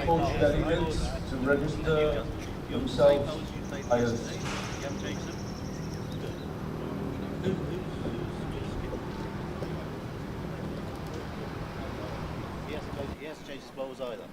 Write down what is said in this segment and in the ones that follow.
approach delegates to register themselves via He hasn't changed his bowls either.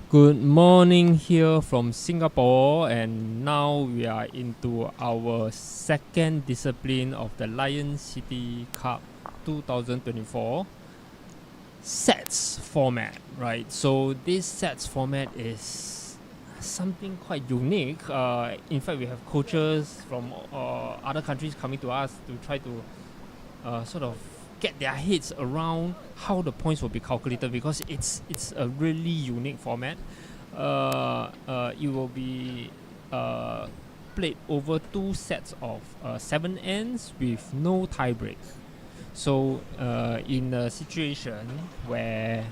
Good morning here from Singapore, and now we are into our second discipline of the Lion City Cup 2024 sets format, right? So this sets format is something quite unique. In fact, we have coaches from other countries coming to us to try to sort of get their heads around how the points will be calculated, because it's a really unique format. It will be played over 2 sets of 7 ends with no tie break. So in a situation where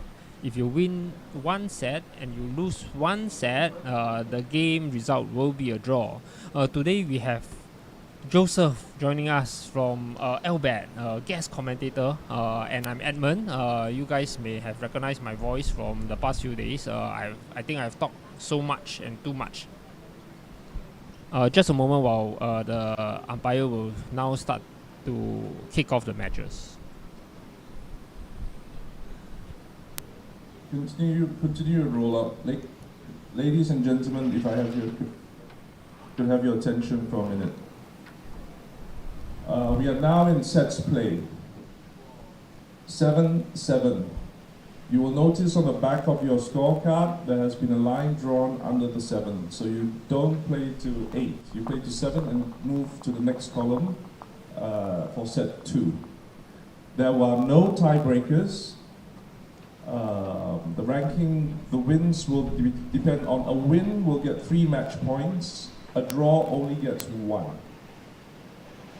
if you win 1 set and you lose 1 set, the game result will be a draw. Today we have Joseph joining us from LBAT, guest commentator, and I'm Edmund. You guys may have recognized my voice from the past few days. I think I've talked so much and too much. Just a moment while the umpire will now start to kick off the matches. Continue to roll out. Ladies and gentlemen, if I could have your attention for a minute. We are now in sets play. 7-7. You will notice on the back of your scorecard there has been a line drawn under the 7. So you don't play to 8. You play to 7 and move to the next column for set 2. There were no tiebreakers. The ranking, the wins will depend on a win will get 3 match points. A draw only gets 1.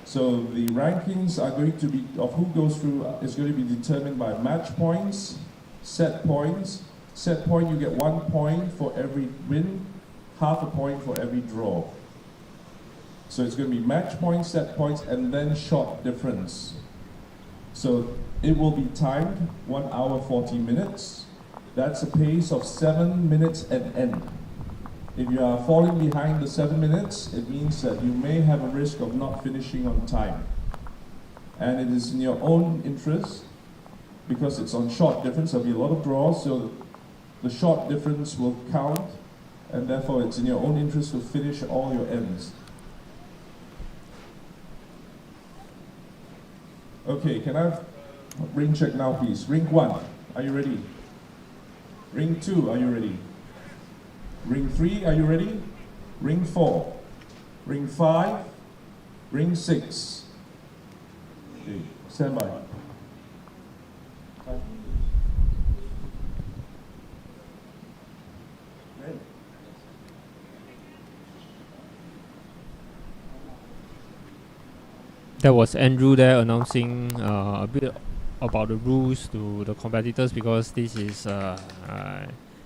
So the rankings are going to be, of who goes through, is going to be determined by match points, set points. Set point, you get 1 point for every win, half a point for every draw. So it's going to be match points, set points, and then shot difference. So it will be timed 1 hour 40 minutes. That's a pace of 7 minutes at end. If you are falling behind the 7 minutes, it means that you may have a risk of not finishing on time. And it is in your own interest, because it's on shot difference, there'll be a lot of draws, so the shot difference will count, and therefore it's in your own interest to finish all your ends. Okay, can I have ring check now, please? Ring 1, are you ready? Ring 2, are you ready? Ring 3, are you ready? Ring 4, ring 5, ring 6. Okay, stand by. That was Andrew there announcing a bit about the rules to the competitors, because this is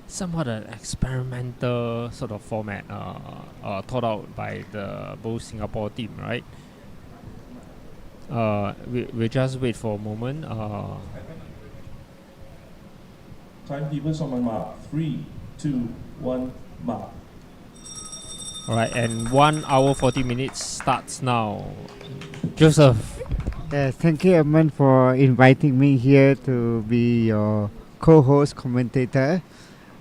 somewhat an experimental sort of format thought out by the both Singapore team, right? We just wait for a moment. Timekeepers on my mark. 3, 2, 1, mark. Alright, and 1 hour 40 minutes starts now. Joseph. Yes, thank you, Edmund, for inviting me here to be your co-host commentator.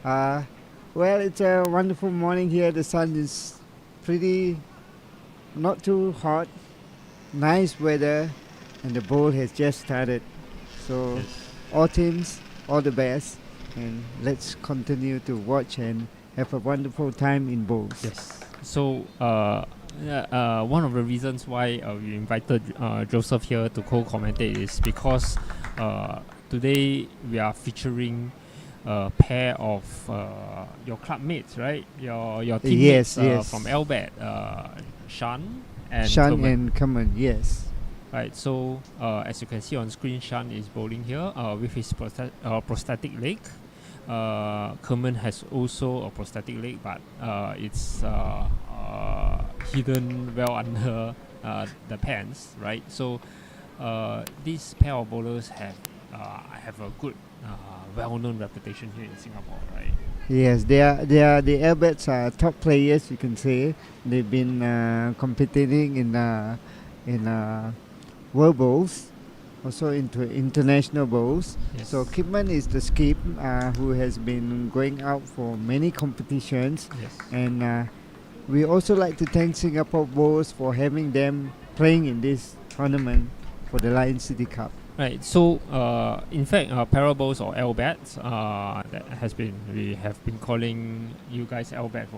Well, it's a wonderful morning here. The sun is pretty, not too hot, nice weather, and the bowl has just started. So, Yes. all teams, all the best, and let's continue to watch and have a wonderful time in bowls. Yes. So, one of the reasons why we invited Joseph here to co-commentate is because today we are featuring a pair of your club mates, right? Your teammates Yes. from LBAT, Shan and Shan Kerman. and Kerman, yes. Right, so as you can see on screen, Shan is bowling here with his prosthetic leg. Kerman has also a prosthetic leg, but it's hidden well under the pants, right? So these pair of bowlers have a good, well-known reputation here in Singapore, right? Yes, they are the Albats are top players, you can say. They've been competing in World Bowls, also into international bowls. Yes. So Kipman is the skip who has been going out for many competitions, Yes. and we also like to thank Singapore Bowls for having them playing in this tournament for the Lion City Cup. Right. So, in fact, parables or LBATs, that has been we have been calling you guys LBAT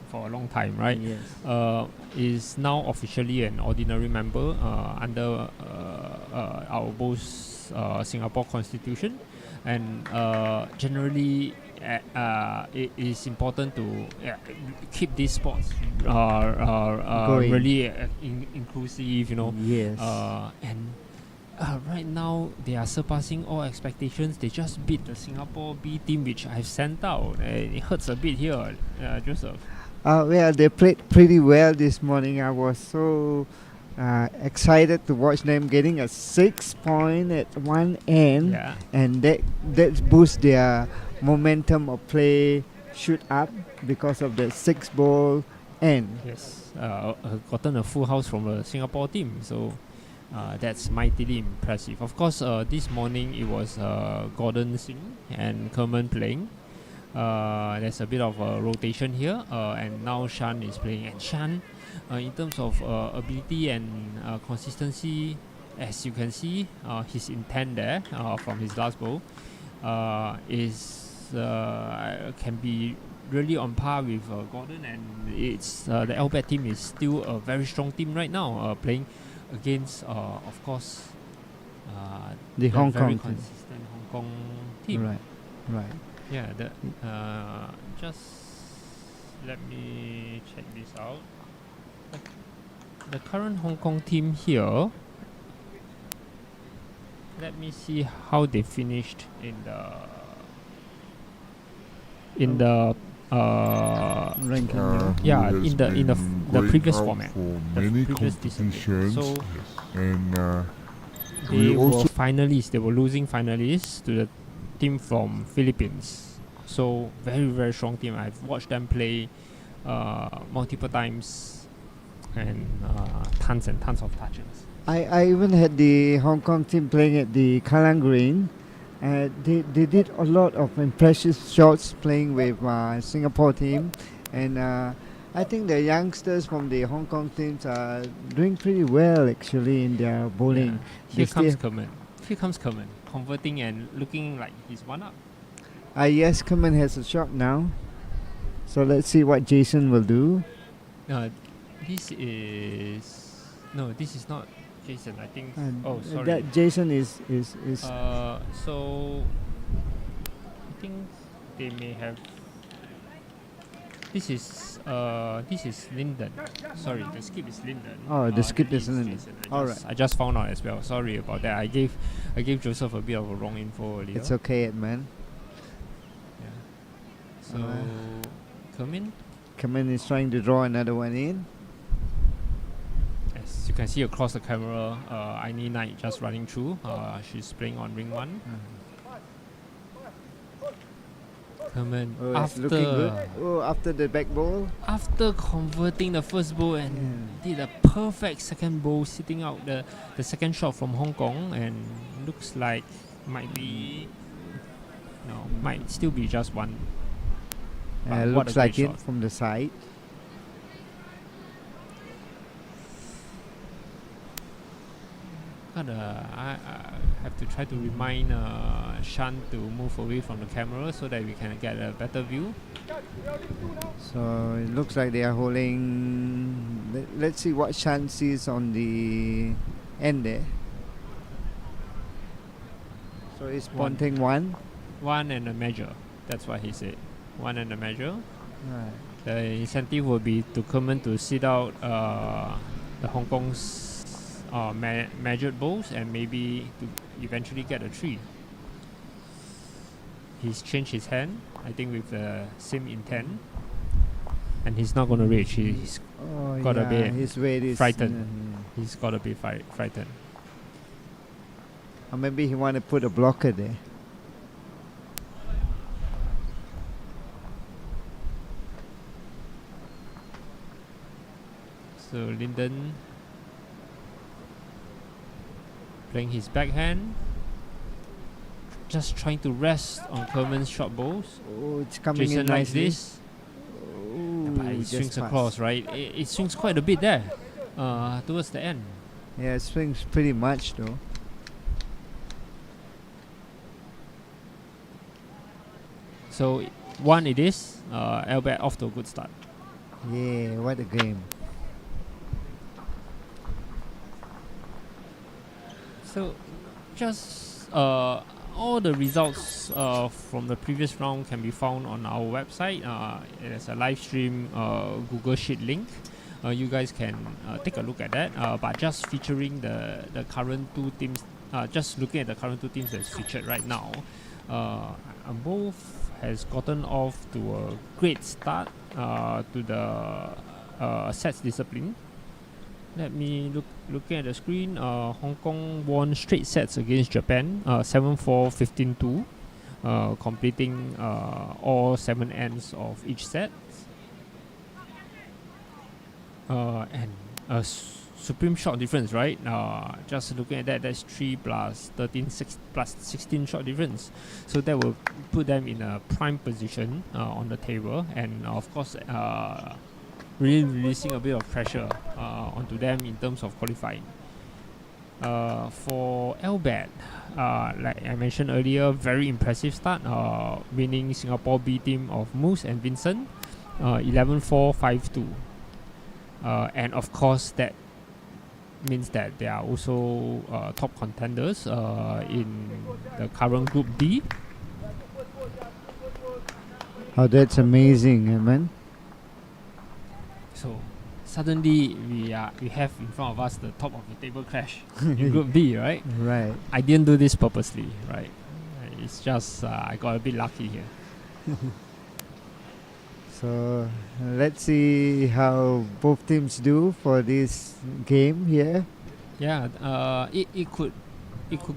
for a long time, right? Yes. Is now officially an ordinary member under our both Singapore Constitution, and generally. It is important to keep these sports Going. really inclusive, you know. Yes. And right now they are surpassing all expectations. They just beat the Singapore B team, which I've sent out. It hurts a bit here, Joseph. Well, they played pretty well this morning. I was so excited to watch them getting a 6 point at one end, Yeah. and that boosts their momentum of play shoot up because of the 6-ball end. Yes. Gotten a full house from the Singapore team, so that's mightily impressive. Of course, this morning it was Gordon Singh and Kerman playing. There's a bit of a rotation here, and now Shan is playing. And Shan, in terms of ability and consistency, as you can see, his intent there from his last bowl is can be really on par with Gordon, and it's the LBAT team is still a very strong team right now, playing against, of course, The Hong very Kong team. consistent Hong Kong team. Right. Yeah, just let me check this out. The current Hong Kong team here. Let me see how they finished in the Ranking. yeah, who has in the been the going previous out format, for the many previous discipline. competitions, So and they we were also finalists. They were losing finalists to the team from Philippines. So very very strong team. I've watched them play multiple times, and tons of touches. I even had the Hong Kong team playing at the Kallang Green. They did a lot of impressive shots playing with Singapore team, and I think the youngsters from the Hong Kong teams are doing pretty well actually in their bowling. Yeah. They Here still- comes Kerman, converting and looking like he's one up. Yes, Kerman has a shot now. So let's see what Jason will do. This is not Jason. I think. And Oh, sorry. that Jason is So I think they may have. This is Lyndon. Sorry, the skip is Lyndon. Oh, the skip this is Lyndon. Jason. Alright. I just found out as well. Sorry about that. I gave Joseph a bit of a wrong info earlier. it's okay, Edmund. Yeah. So come in. Kerman is trying to draw another one in. As you can see across the camera, Aini Knight just running through. She's playing on ring 1. Kerman Oh, it's looking good. Oh, after the back ball. after converting the first bowl and did a perfect second bowl, sitting out the second shot from Hong Kong, and looks like might still be just one. But what Looks a like great it shot. from the side. I have to try to remind Shan to move away from the camera so that we can get a better view. So it looks like they are holding. Let's see what Shan sees on the end there. So it's One. pointing one. One and a measure. That's what he said. One and a measure. Right. The incentive will be to Kerman to sit out the Hong Kong's measured bowls and maybe to eventually get a 3. He's changed his hand, I think with the same intent, and he's not going to reach. He's got a bit his weight is frightened. He's got a bit frightened. Or maybe he want to put a blocker there. So Lyndon playing his backhand. Just trying to rest on Kerman's short balls. Oh, it's coming Jason in likes nicely. this. But it Just swings passed. across, right? It swings quite a bit there towards the end. Yeah, it swings pretty much though. So, one it is. Albert off to a good start. Yeah, what a game. So, just all the results from the previous round can be found on our website. There's a live stream Google Sheet link. You guys can take a look at that. But just featuring the current two teams, just looking at the current two teams that's featured right now, both has gotten off to a great start to the sets discipline. Let me looking at the screen. Hong Kong won straight sets against Japan, 7-4, 15-2, completing all 7 ends of each set. And a supreme shot difference, right? Just looking at that, that's 3 plus 13, 6 plus 16 shot difference. So that will put them in a prime position on the table, and of course, really releasing a bit of pressure onto them in terms of qualifying. For LBAT, like I mentioned earlier, very impressive start, winning Singapore B team of Moose and Vincent, 11-4, 5-2. And of course, that means that they are also top contenders in the current Group D. Oh, that's amazing, man. So suddenly we have in front of us the top of the table clash in Group B, right? Right. I didn't do this purposely, right? It's just I got a bit lucky here. So let's see how both teams do for this game here. Yeah, it could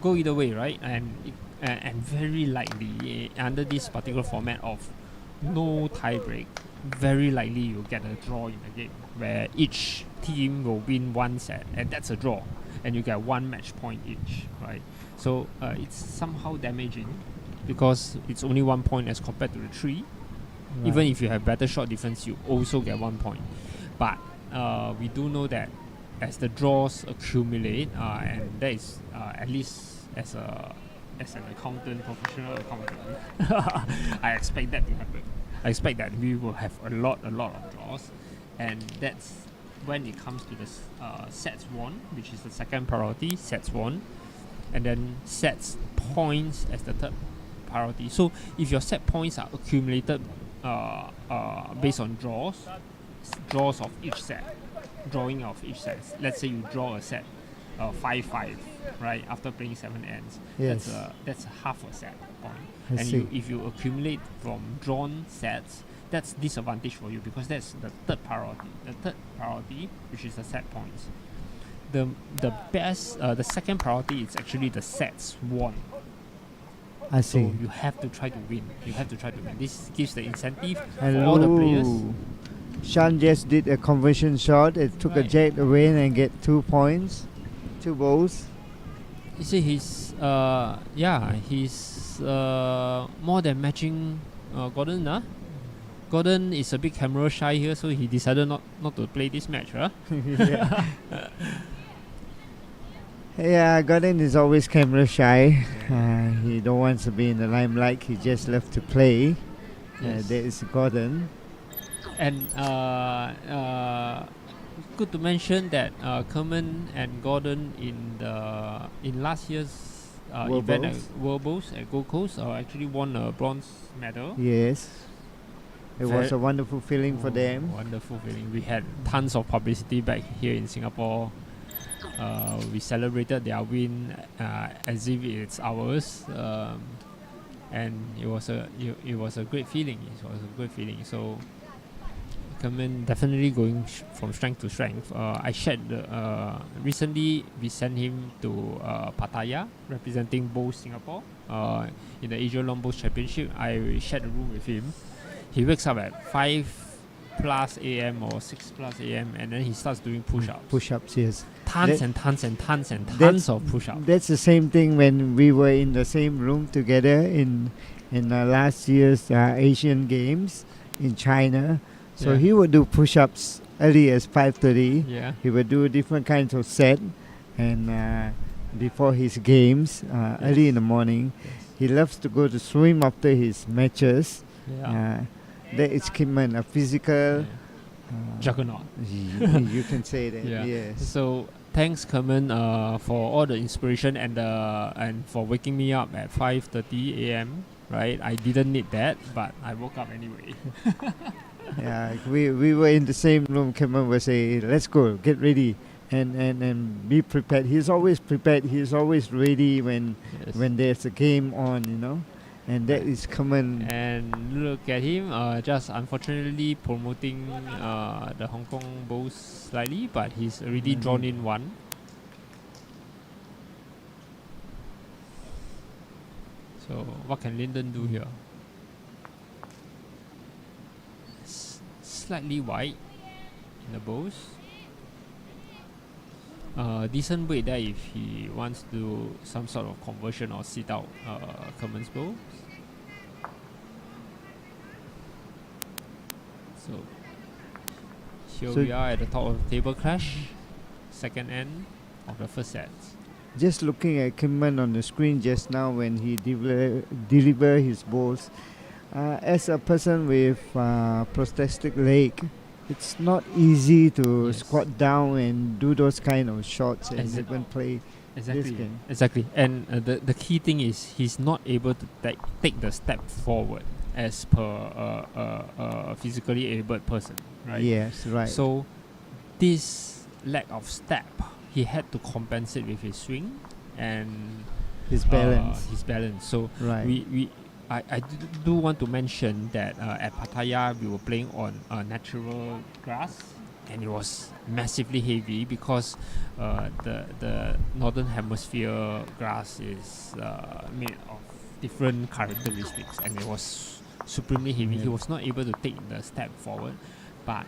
go either way, right? And very likely under this particular format of no tie break, very likely you'll get a draw in the game where each team will win one set, and that's a draw, and you get 1 match point each, right? So it's somehow damaging because it's only 1 point as compared to the 3. Right. Even if you have better shot difference, you also get 1 point. But we do know that as the draws accumulate, and that is at least as an accountant, professional accountant, I expect that to happen. I expect that we will have a lot of draws, and that's when it comes to the sets won, which is the second priority, sets won, and then sets points as the third priority. So if your set points are accumulated based on draws of each set, drawing of each set. Let's say you draw a set 5-5, right, after playing 7 ends. Yes. That's half a set point. I And see. if you accumulate from drawn sets, that's disadvantage for you because that's the third priority. The third priority, which is the set points. The second priority is actually the sets won. I So see. you have to try to win. This gives the incentive for all the players. Hello. Shan just did a conversion shot. It took a Right. jet away and get 2 points, 2 balls. You see, he's more than matching Gordon. Gordon is a bit camera shy here, so he decided not to play this match, huh? Yeah. Yeah, Gordon is always camera shy. He don't want to be in the limelight. He just love to play. Yes. That is Gordon. And good to mention that Kerman and Gordon in last year's World event Bowls. at World Bowls at Gold Coast actually won a bronze medal. Yes. It was Very- a wonderful feeling for them. Wonderful feeling. We had tons of publicity back here in Singapore. We celebrated their win as if it's ours, and it was a great feeling. So, Kerman definitely going from strength to strength. I shared recently we sent him to Pattaya representing both Singapore in the Asia Long Bowls Championship. I shared a room with him. He wakes up at 5 plus a.m. or 6 plus a.m. and then he starts doing push-ups. Push-ups, yes. tons That- and tons and tons and that- tons of push-ups. That's the same thing when we were in the same room together in last year's Asian Games in China. So Yeah. he would do push-ups early as 5:30. Yeah. He would do different kinds of set, and before his games, early in the morning, he loves to go to swim after his matches. Yeah. That is Kimman, a physical. Juggernaut. You can say that. Yeah. Yes. So thanks, Kerman, for all the inspiration and for waking me up at 5:30 a.m. Right, I didn't need that, but I woke up anyway. Yeah, we were in the same room. Kimman would say, "Let's go, get ready, and be prepared." He's always prepared. He's always ready when there's a game on, and that is common. And look at him, just unfortunately promoting the Hong Kong Bulls slightly, but he's already drawn in one. So what can Lyndon do here? Slightly wide in the Bulls. Decent weight there if he wants to do some sort of conversion or sit out Kerman's Bulls. So here we are at the top of the table clash, second end of the first set. Just looking at Kimman on the screen just now when he deliver his balls, as a person with prosthetic leg, it's not easy to squat down and do those kind of shots and even play this game. Exactly. And the key thing is he's not able to take the step forward as per a physically abled person, right? Yes, right. So this lack of step, he had to compensate with his swing and his balance. So right. I do want to mention that at Pattaya we were playing on natural grass, and it was massively heavy because the northern hemisphere grass is made of different characteristics, and it was supremely heavy. He was not able to take the step forward, but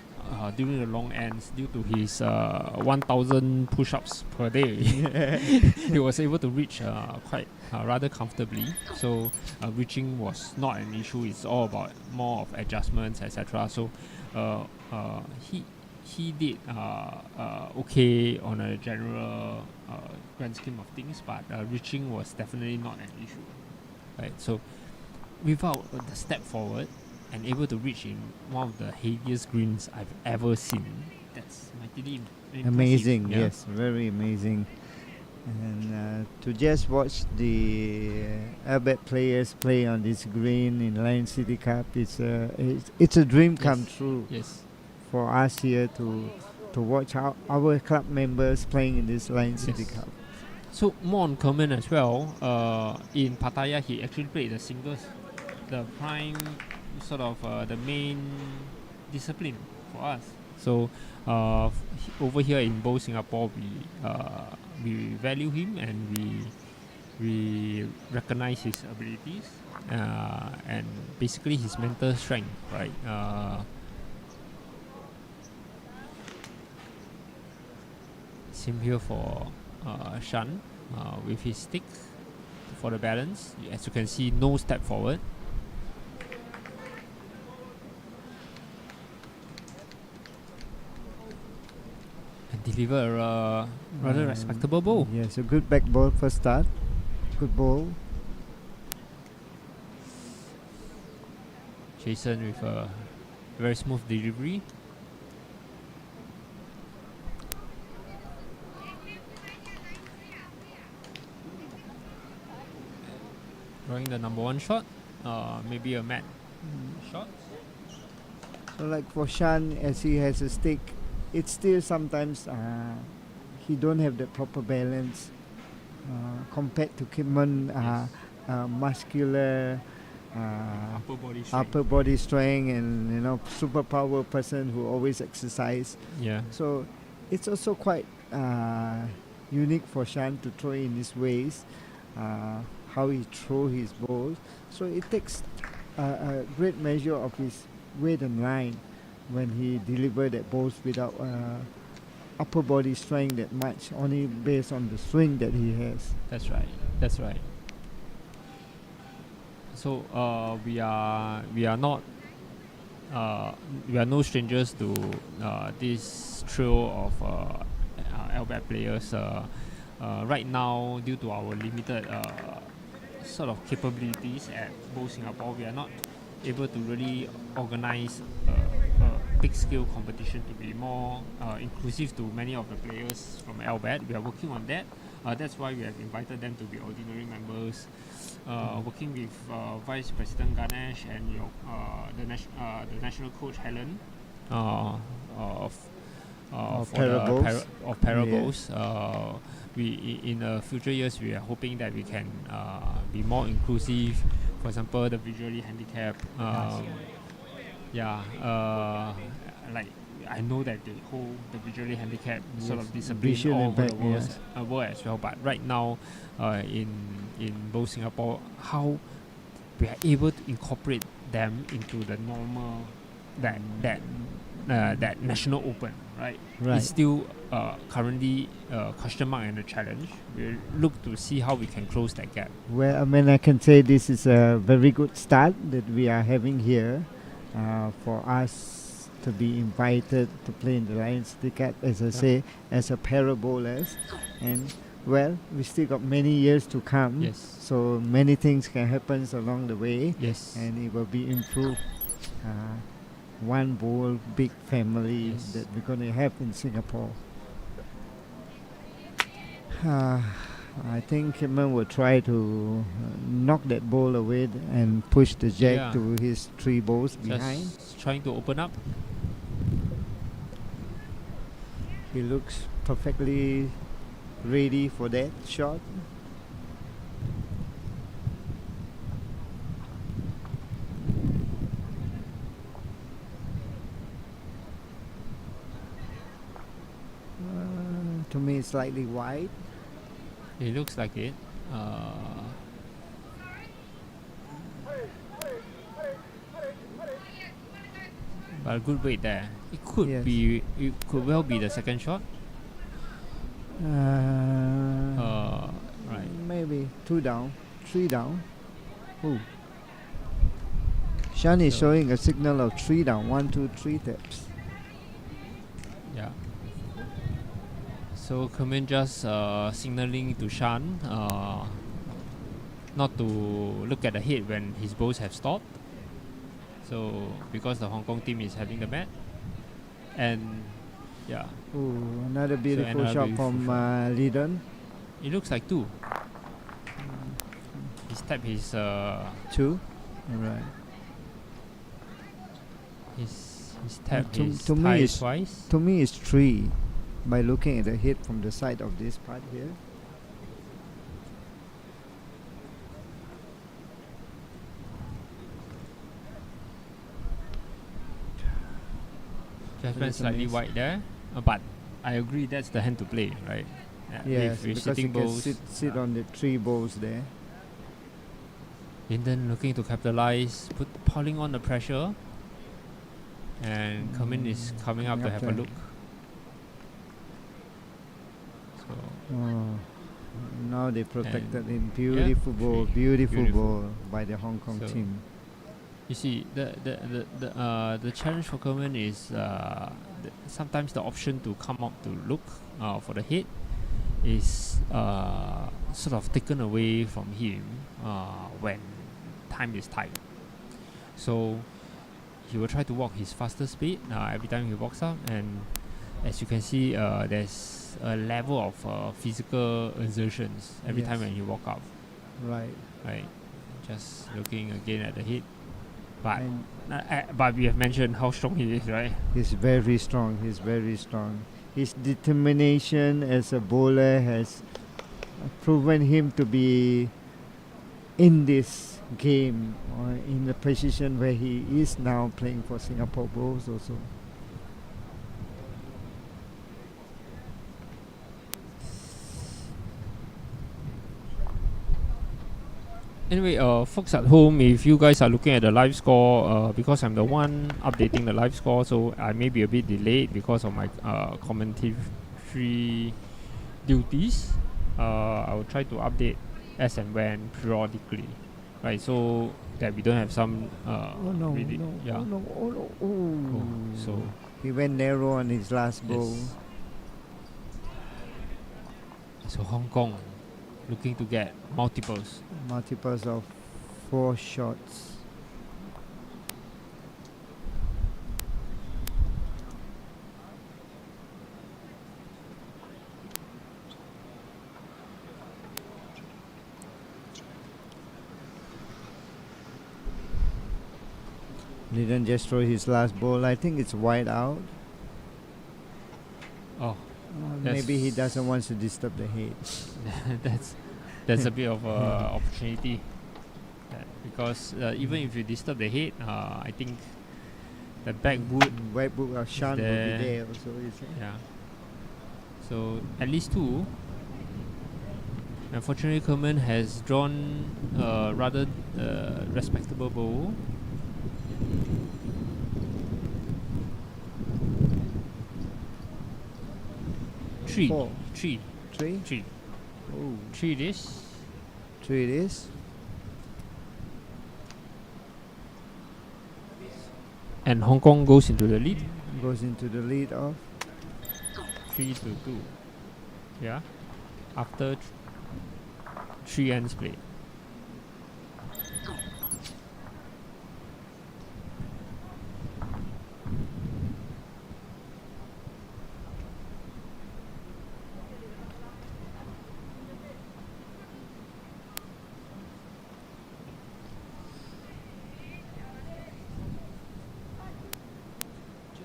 during the long ends, due to his 1,000 push-ups per day, he was able to reach quite rather comfortably. So reaching was not an issue. It's all about more of adjustments, etc. So he did okay on a general grand scheme of things, but reaching was definitely not an issue. Right. So without the step forward and able to reach in one of the heaviest greens I've ever seen, that's mighty impressive. Amazing, Yeah. yes, very amazing. And to just watch the Albert players play on this green in Lion City Cup, it's a dream come true Yes. for us here to watch our club members playing in this Lion City Yes. Cup. So more on Kerman as well. In Pattaya, he actually played the singles, the prime sort of the main discipline for us. So over here in Bowl Singapore, we value him and we recognize his abilities and basically his mental strength, right? Same here for Shan with his stick for the balance. As you can see, no step forward. And deliver a rather respectable bowl. Yes, a good back ball first start. Good ball. Jason with a very smooth delivery. Drawing the number one shot, maybe a mat shot. So like for Shan, as he has a stick, it's still sometimes he don't have the proper balance compared to Kimon, muscular, upper body strength, and superpower person who always exercise. Yeah. So it's also quite unique for Shan to throw in his ways, how he throw his balls. So it takes a great measure of his weight and line when he deliver that balls without upper body strength that much, only based on the swing that he has. That's right. That's right. So we are not we are no strangers to this trio of LBAT players. Right now, due to our limited sort of capabilities at both Singapore, we are not able to really organize a big scale competition to be more inclusive to many of the players from LBAT. We are working on that. That's why we have invited them to be ordinary members. Working with Vice President Ganesh and the national coach Helen of Parables. Parables. We in future years we are hoping that we can be more inclusive. For example, the visually handicapped. Like I know that they hold the visually handicapped sort of discipline Visual all over the impact, world as well. But right now, in both Singapore, how we are able to incorporate them into the normal that national open, right? Right. It's still currently a question mark and a challenge. We look to see how we can close that gap. Well, I mean, I can say this is a very good start that we are having here for us to be invited to play in the Lions Ticket, as I say, as a parabolers. And, well, we still got many years to come. Yes. So many things can happen along the way. Yes. And it will be improved. One whole big family Yes. that we're going to have in Singapore. I think Kimman will try to knock that ball away and push the jack Yeah. to his 3 balls behind. Just trying to open up. He looks perfectly ready for that shot. To me, it's slightly wide. It looks like it. But a good weight there. It could Yes. be. It could well be the second shot. Right. Maybe 2 down, 3 down. Ooh. Shan is So- showing a signal of 3 down, 1, 2, 3 taps. Yeah. So Kermin just signaling to Shan not to look at the head when his balls have stopped. So because the Hong Kong team is having the bat, and yeah, Ooh, another beautiful another shot beautiful from shot. Lydon. it looks like 2. He's tapped his 2. Alright. he's tapped to- his to me thigh it's- twice. To me, it's 3 by looking at the head from the side of this part here. Judgment It's a slightly miss. wide there, but I agree that's the hand to play, right? Yes, if you're because sitting you can balls, sit on the 3 balls there. Linden looking to capitalize, piling on the pressure, and Kermin is coming up to have a there. look. So Oh, now they protected And- him. Beautiful ball, three. beautiful Beautiful. ball by the Hong Kong So- team. you see, the challenge for Kermin is sometimes the option to come up to look for the hit is sort of taken away from him when time is tight. So he will try to walk his faster speed every time he walks up, and as you can see, there's a level of physical exertions every time Yes. when he walk up. Right. Right, just looking again at the hit, but And but we have mentioned how strong he is, right? he's very strong. He's very strong. His determination as a bowler has proven him to be in this game or in the position where he is now playing for Singapore Bulls also. Anyway, folks at home, if you guys are looking at the live score, because I'm the one updating the live score, so I may be a bit delayed because of my commentary duties. I will try to update as and when periodically, right? So that we don't have some Oh no, really, no, yeah. oh no, oh no, Oh, oh. so He went narrow on his last bowl. yes. So Hong Kong looking to get multiples. Multiples of 4 shots. Didn't just throw his last ball. I think it's wide out. Oh, Maybe he That's- doesn't want to disturb the head. that's a bit of a opportunity. Because even if you disturb the head, I think the back wood, White book of Shan will be there. there also. yeah. So at least 2. Unfortunately, Kerman has drawn a rather respectable bowl. Three. 4, 3. 3. 3. Oh, 3 it is. 3 it is. And Hong Kong goes into the lead. Goes into the lead of 3-2. Yeah. After 3 ends played.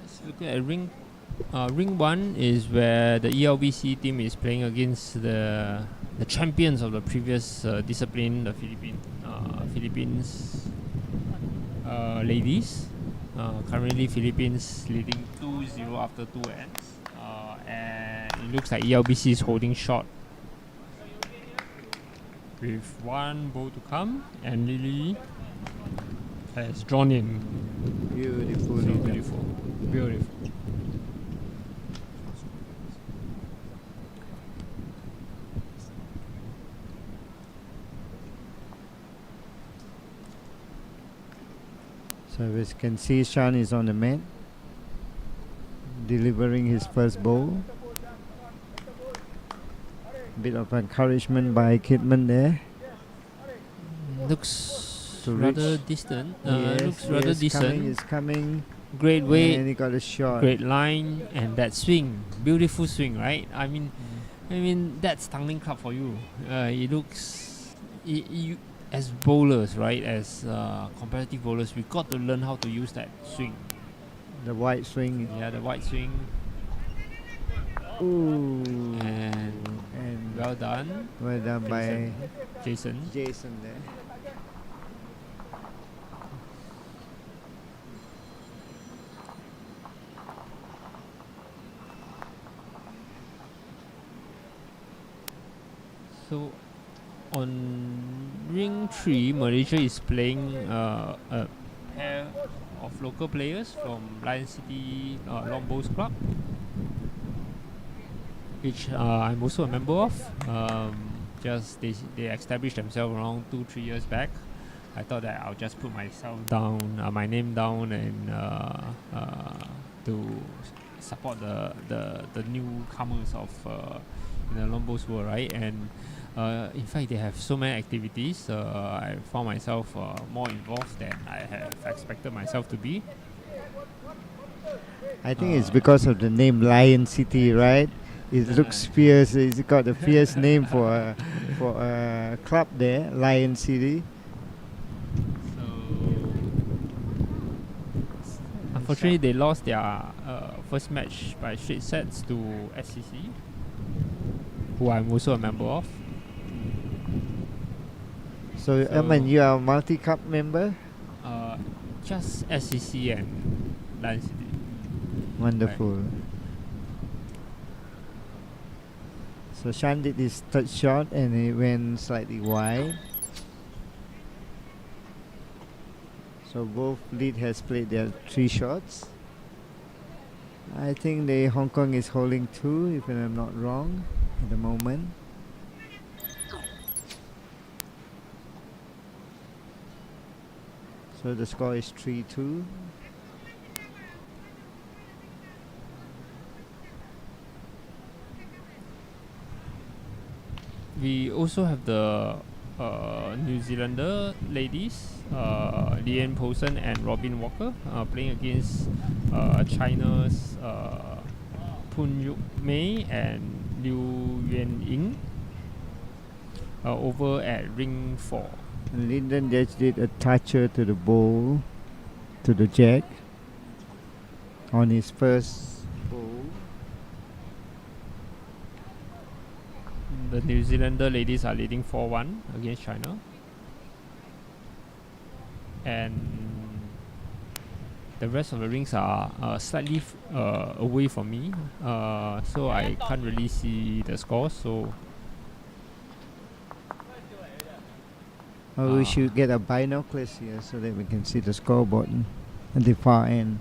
Just looking at ring 1 is where the ELBC team is playing against the champions of the previous discipline, the Philippines ladies. Currently Philippines leading 2-0 after 2 ends, and it looks like ELBC is holding short with 1 ball to come, and Lily has drawn in. beautiful. So beautiful. Beautiful. So as you can see, Shan is on the mat, delivering his first bowl. Bit of encouragement by Kidman there. Looks To rather reach. distant. Yes, Looks rather yes, decent. It's coming. Great And weight, he got a shot. great line, and that swing, beautiful swing, right? I mean that's Tanglin Club for you. It looks, you as bowlers, right? As competitive bowlers, we got to learn how to use that swing. The wide swing. Yeah, the wide swing, Ooh. and And well done, well done by Jason. Jason there. So on ring 3, Malaysia is playing a pair of local players from Lion City Long Bowls Club, which I'm also a member of. Just they established themselves around 2-3 years back. I thought that I'll just put myself down, my name down, and to support the newcomers of the Long Bowls world, right? And in fact, they have so many activities. I found myself more involved than I have expected myself to be. I think it's because of the name Lion City, right? It looks fierce. It's got a fierce name for a club there, Lion City. So, unfortunately, they lost their first match by straight sets to SCC, who I'm also a member of. So, So- Erman, you are a multi-cup member? Just SCC and Lion City. Wonderful. So Shan did his third shot and it went slightly wide. So both lead has played their 3 shots. I think the Hong Kong is holding 2, if I'm not wrong, at the moment. So the score is 3-2. We also have the New Zealander ladies, Leanne Poulsen and Robin Walker, playing against China's Pun Yuk Mei and Liu Yuan Ying over at ring 4. And Linden just did a toucher to the bowl, to the jack, on his first bowl. The New Zealander ladies are leading 4-1 against China. And the rest of the rings are slightly away from me, so I can't really see the scores. So We should get a binoculars here so that we can see the scoreboard at the far end.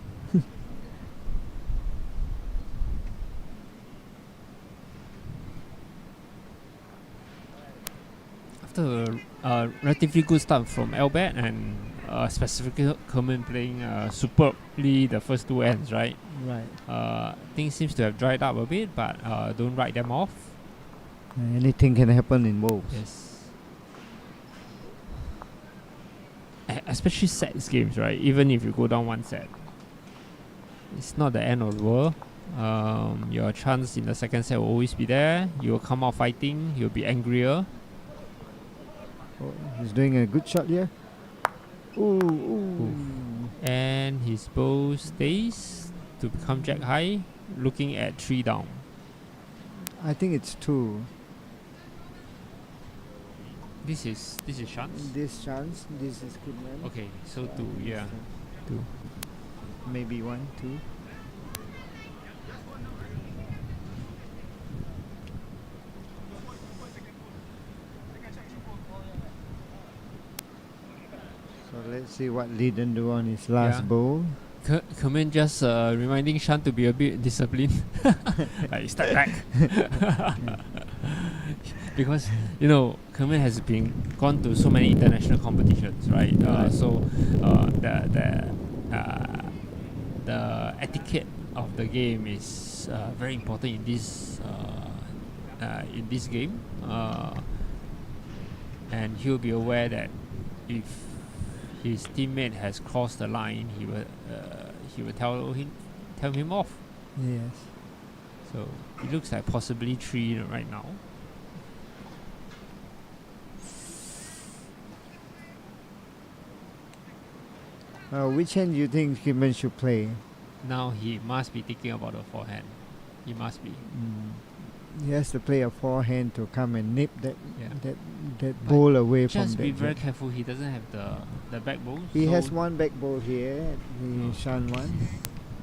after a relatively good start from Albert and specifically Kerman playing superbly the first 2 ends, right? Right. Things seems to have dried up a bit, but don't write them off. Anything can happen in bowls. Yes. Especially sets games, right? Even if you go down 1 set, it's not the end of the world. Your chance in the second set will always be there. You will come out fighting. You'll be angrier. Oh, he's doing a good shot here. Ooh. And his bow stays to become jack high, looking at 3 down. I think it's 2. This is chance. This chance, this is Kidman. Okay, so 2, yeah. 2. Maybe 1, 2. So let's see what Liden do on his last Yeah. bowl. Kerman just reminding Shan to be a bit disciplined. Like, step back. Because, Kerman has gone to so many international competitions, right? So the etiquette of the game is very important in this game. And he'll be aware that if his teammate has crossed the line, he will tell him off. Yes. So it looks like possibly 3 right now. Which hand do you think Kidman should play? Now he must be thinking about the forehand. He must be. He has to play a forehand to come and nip that Yeah. that ball away from Just that. be very jack. careful. He doesn't have the back bowl. He so has 1 back ball here, the Shan one.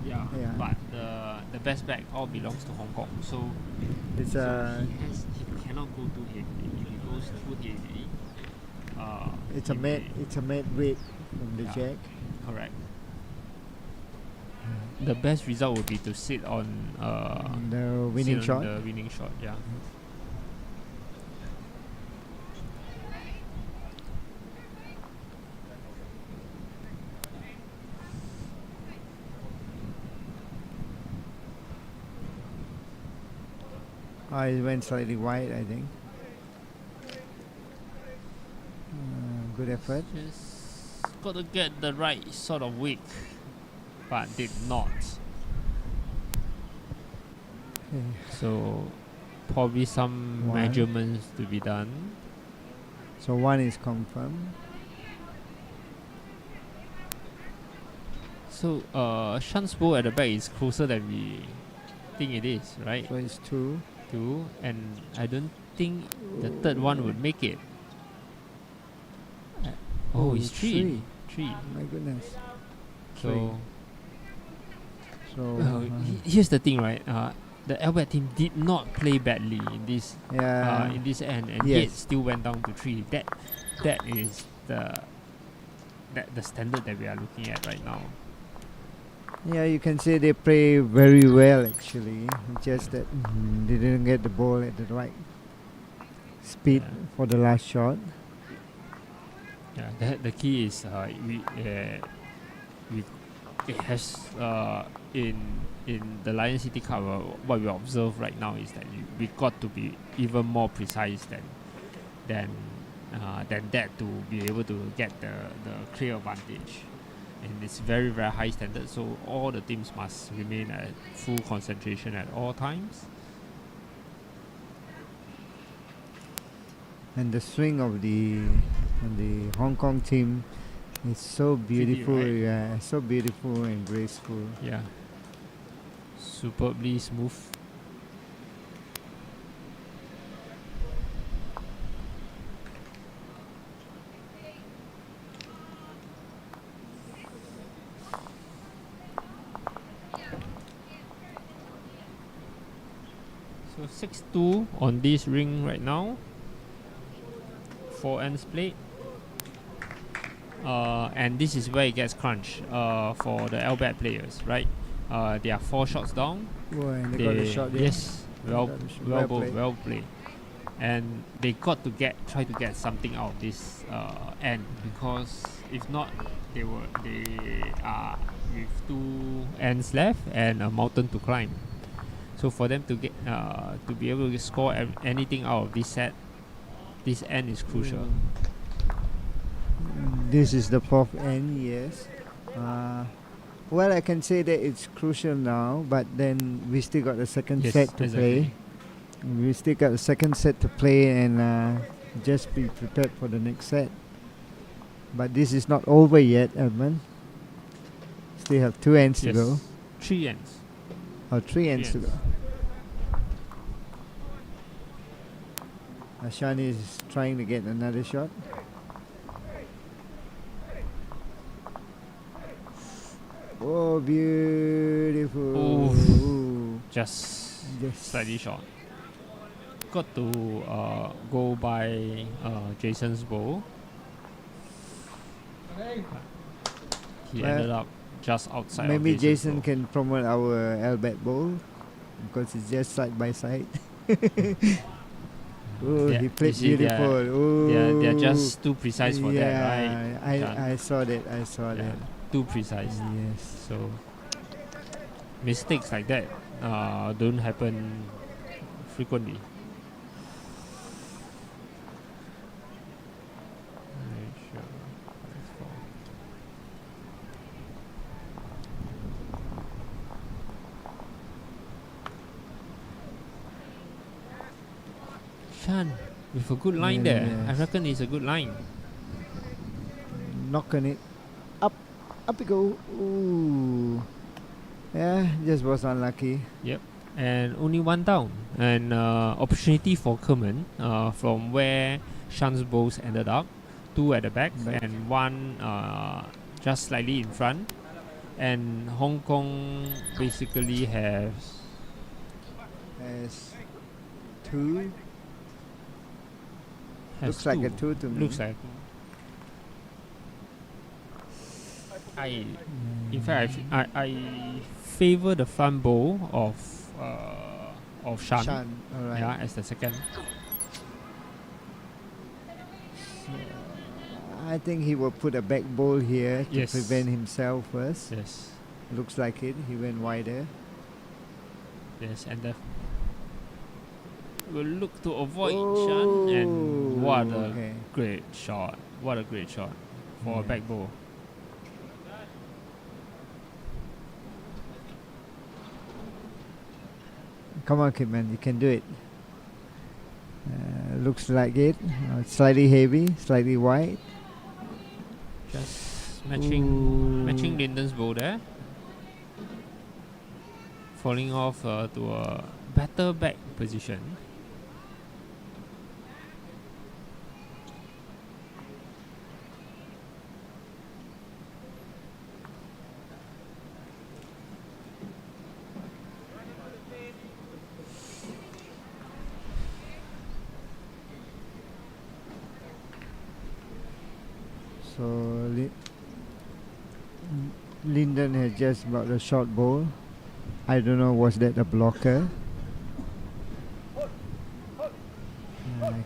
Yeah. Yeah. But the best back all belongs to Hong Kong. So, It's he cannot go too heavy. If he goes too heavy, it's a mad weight from the Yeah. jack. correct. The best result would be to sit on The winning sit on shot. The winning shot, yeah. It went slightly wide, I think. Good effort. Just got to get the right sort of wick, but did not. Okay. So probably some One. measurements to be done. So 1 is confirmed. So Shan's bowl at the back is closer than we think it is, right? So it's 2. 2, and I don't think the third one would make it. It's 3. 3. My goodness. So So here's the thing, right? The Albert team did not play badly in this yeah. in this end, and Yes. yet still went down to 3. That is the standard that we are looking at right now. Yeah, you can say they play very well actually. Just that they didn't get the ball at the right speed Yeah. for the last shot. Yeah, the key is we it has in the Lion City Cup. What we observe right now is that we got to be even more precise than that to be able to get the clear advantage. And it's very very high standard. So all the teams must remain at full concentration at all times. And the swing of the Hong Kong team is so beautiful, right? yeah, so beautiful and graceful. Yeah, superbly smooth. So 6-2 on this ring right now. 4 ends played. And this is where it gets crunched for the LBAT players, right? They are 4 shots down. Oh, and they got the shot there. Yes, well Well played. And they got to try to get something out of this end, because if not, they are with 2 ends left and a mountain to climb. So for them to get to be able to score anything out of this set, this end is crucial. This is the 4th end, yes. Well, I can say that it's crucial now, but then we still got the second Yes, set to exactly. play. We still got the second set to play, and just be prepared for the next set. But this is not over yet, Edmund. Still have 2 ends to go. 3 ends. Or 3 ends to ends. go. Ashani is trying to get another shot. Oh, beautiful. Ooh. Just Yes. slightly short. Got to go by Jason's bowl. He Well, ended up just outside. Maybe of Jason's Jason bowl. can promote our Albert Bowl because it's just side by side. Oh, Yeah, he you played see, beautiful. They're Oh, just too precise for that, right? John? I saw that. I saw Yeah, that. too precise. Yes. So mistakes like that don't happen frequently. Shan, with a good line there. I Yes. reckon it's a good line. Knocking it up. Up it go. Ooh. Yeah, just was unlucky. And only 1 down. And opportunity for Kerman from where Shan's bowls ended up. 2 at the back. And 1 just slightly in front. And Hong Kong basically has As 2. Looks 2. like a 2 to me. Looks like. In fact, I favor the front bowl of Shan. Alright. Yeah, as the second. I think he will put a back bowl here to Yes. prevent himself first. Yes. Looks like it. He went wider. Yes, and will look to avoid Shan, and what a Okay. great shot! What a great shot for a Yeah. back bowl. Come on, Kidman, you can do it. Looks like it. Slightly heavy, slightly wide. Just matching Lyndon's bowl there. Falling off to a better back position. So Linden has just blocked a short ball. I don't know, was that a blocker?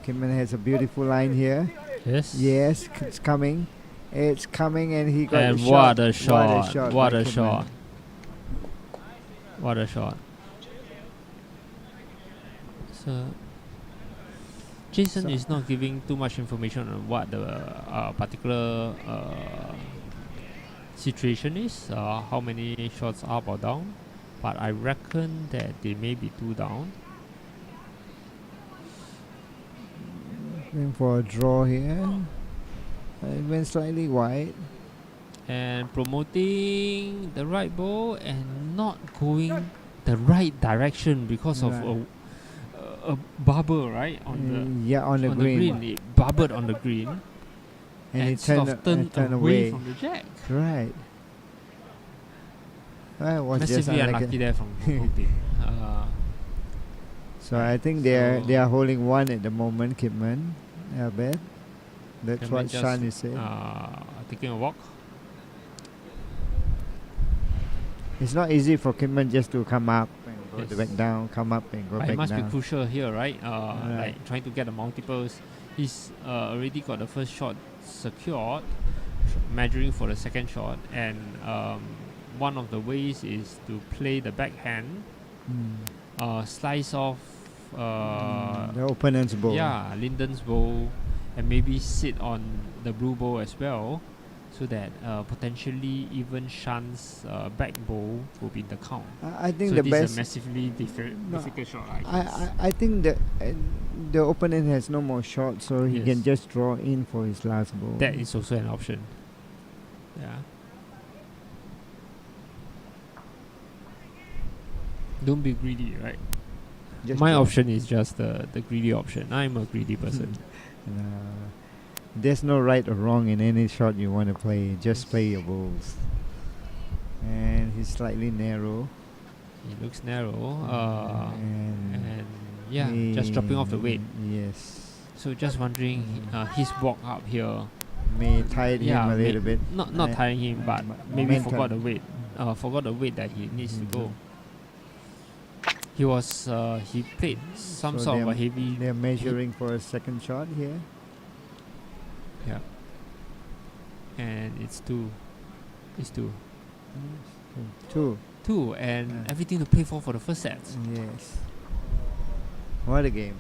Kimman has a beautiful line here. Yes. Yes, it's coming. It's coming, and he got And a what shot. a shot! What by a Kimman. shot! What a shot! So Jason So- is not giving too much information on what the particular situation is, how many shots up or down, but I reckon that they may be 2 down. Going for a draw here. It went slightly wide. And promoting the right ball and not going the right direction because of Right. a bubble, right, on Yeah, on the the green. It bubbled on the green And it sort of turned away away. from the jack. Right. Well, it was just Massively unlucky unlucky. there from Hong Kong team. So I think they So- are holding one at the moment, Kipman. I bet. That's Kipman what just, Shan is saying. taking a walk. It's not easy for Kipman just to come up and go Yes. back down, come up and go But it back must be down. crucial here, right? Right. Like trying to get the multiples. He's already got the first shot secured, measuring for the second shot, and one of the ways is to play the backhand, slice off The opponent's ball. yeah, Linden's bowl, and maybe sit on the blue bowl as well, so that potentially even Shan's back bowl will be in the count. I think So the this best. is a massively No, difficult shot, I guess. I think that the opponent has no more shots, so he Yes. can just draw in for his last ball. That is also an option. Yeah. Don't be greedy, right? Just My draw. option is just the greedy option. I'm a greedy person. There's no right or wrong in any shot you want to play. Just play your balls. And he's slightly narrow. He looks narrow. And yeah, he- just dropping off the weight. Yes. So just wondering, his walk up here. May tied him a little bit. Not I- tiring him, but maybe mental. forgot the weight. Forgot the weight that he needs to go. He was he played some So sort of they're- a heavy. They're measuring for a second shot here. Yeah. And it's two. It's two. Two. Two, and Yeah. everything to pay for the first set. Yes. What a game.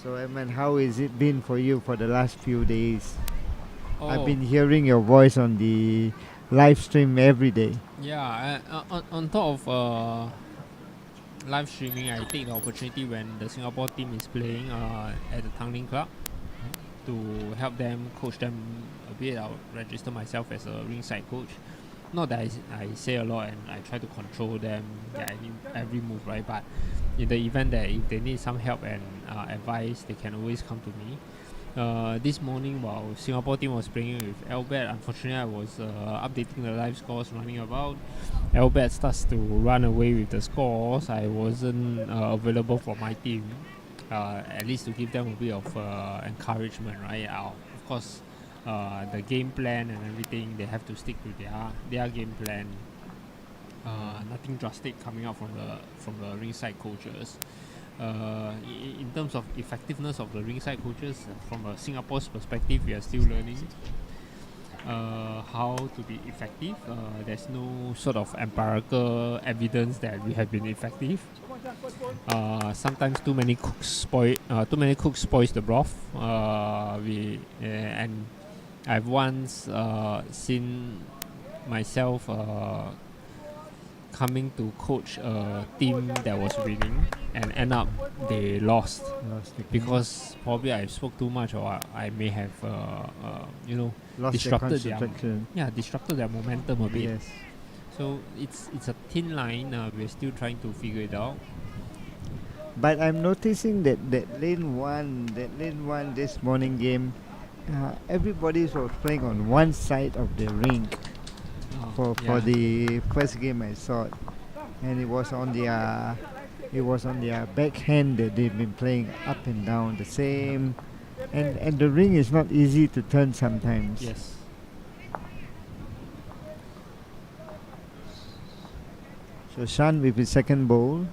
So, Edmund, how has it been for you for the last few days? I've been hearing your voice on the live stream every day. Yeah, on top of live streaming, I take the opportunity when the Singapore team is playing at the Tanglin Club to help them, coach them a bit. I'll register myself as a ringside coach. Not that I say a lot and I try to control them, every move, right? But in the event that if they need some help and advice, they can always come to me. This morning while Singapore team was playing with Albert, unfortunately I was updating the live scores, running about. Albert starts to run away with the scores. I wasn't available for my team, at least to give them a bit of encouragement, right? Of course, the game plan and everything, they have to stick to their game plan. Nothing drastic coming out from the ringside coaches. In terms of effectiveness of the ringside coaches, from a Singapore's perspective, we are still learning how to be effective. There's no sort of empirical evidence that we have been effective. Sometimes too many cooks spoils the broth. And I've once seen myself coming to coach a team that was winning and end up they lost because probably I spoke too much, or I may have Lost disrupted their concentration. disrupted their momentum a bit. Yes. So it's a thin line. We're still trying to figure it out. But I'm noticing that lane one this morning game, everybody was playing on one side of the rink for the first game I saw it, and it was on their It was on their backhand that they've been playing up and down the same, and the ring is not easy to turn sometimes. Yes. So Shan with his second bowl.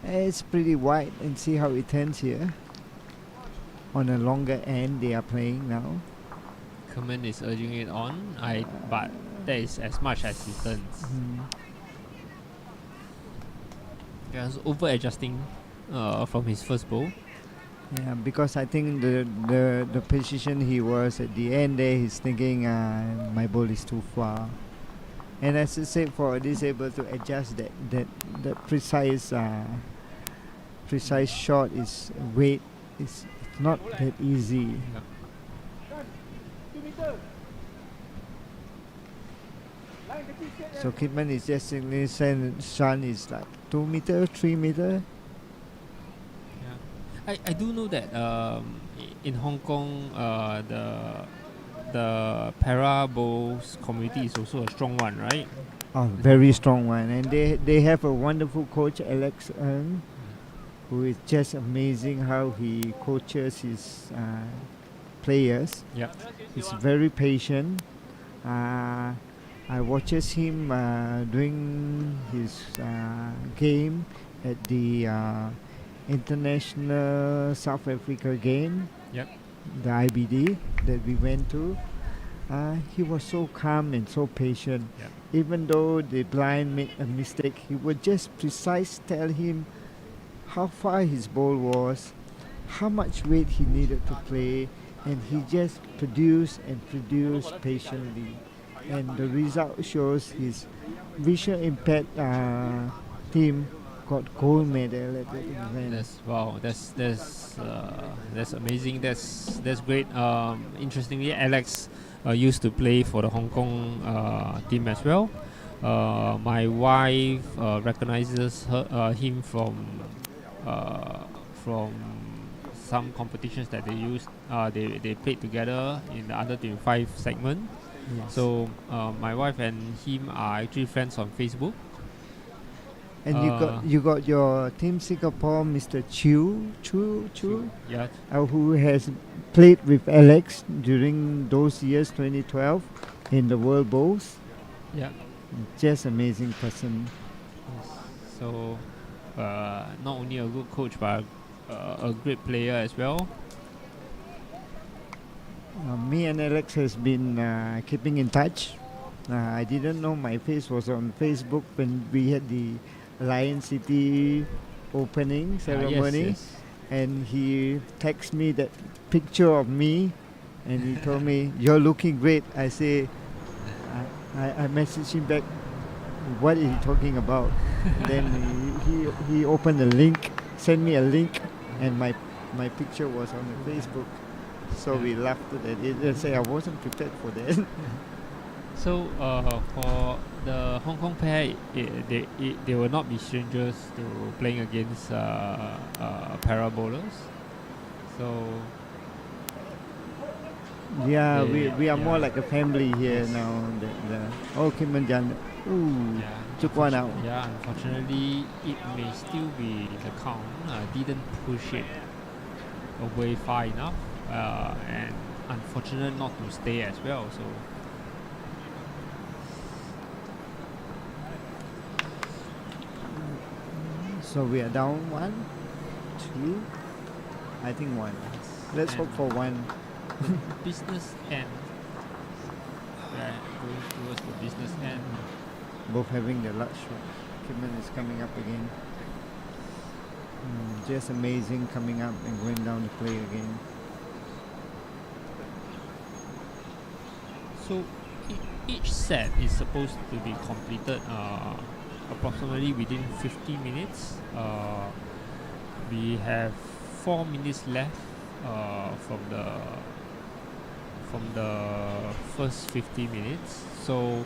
It's pretty wide, and see how it turns here. On a longer end they are playing now. Kerman is urging it on. But that is as much as he turns. He was over adjusting from his first bowl. Yeah, because I think the position he was at the end there, he's thinking my ball is too far. And as I said, for disabled to adjust that precise shot is weight is not that easy. So Kidman is just saying Shan is like 2 meter, 3 meter. I do know that in Hong Kong the para bowls community is also a strong one, right? Oh, very strong one, and they have a wonderful coach, Alex Ng, who is just amazing how he coaches his players. Yeah. He's very patient. I watches him doing his game at the international South Africa game. Yep. The IBD that we went to. He was so calm and so patient. Yep. Even though the blind made a mistake, he would just precise tell him how far his ball was, how much weight he needed to play, and he just produced patiently. And the result shows his visual impact team got gold medal at that event. That's amazing. That's great. Interestingly, Alex used to play for the Hong Kong team as well. My wife recognizes him from some competitions that they played together in the under 25 segment. Yes. So my wife and him are actually friends on Facebook. And you got your Team Singapore, Mr. Chu, Yeah. who has played with Alex during those years, 2012, in the World Bowls. Yeah. Just amazing person. Yes. So not only a good coach but a great player as well. Me and Alex has been keeping in touch. I didn't know my face was on Facebook when we had the Lion City opening ceremony. Yes. And he texted me that picture of me, and he told me, "You're looking great." I say, I messaged him back, "What is he talking about?" Then he opened a link, sent me a link, and my picture was on the Facebook. So we laughed at it and say I wasn't prepared for that. So for the Hong Kong pair, they will not be strangers to playing against para bowlers. So Yeah, we are more yeah. like a family here now. Kim and Jan. Ooh, took one out. Yeah, unfortunately, it may still be the count. Didn't push it away far enough, and unfortunate not to stay as well. So we are down 1, 2, I think 1. Let's hope for 1. Business end. Yeah, going towards the business end. Both having the large shot. Kidman is coming up again. Just amazing coming up and going down to play again. So each set is supposed to be completed approximately within 50 minutes. We have 4 minutes left from the first 50 minutes. So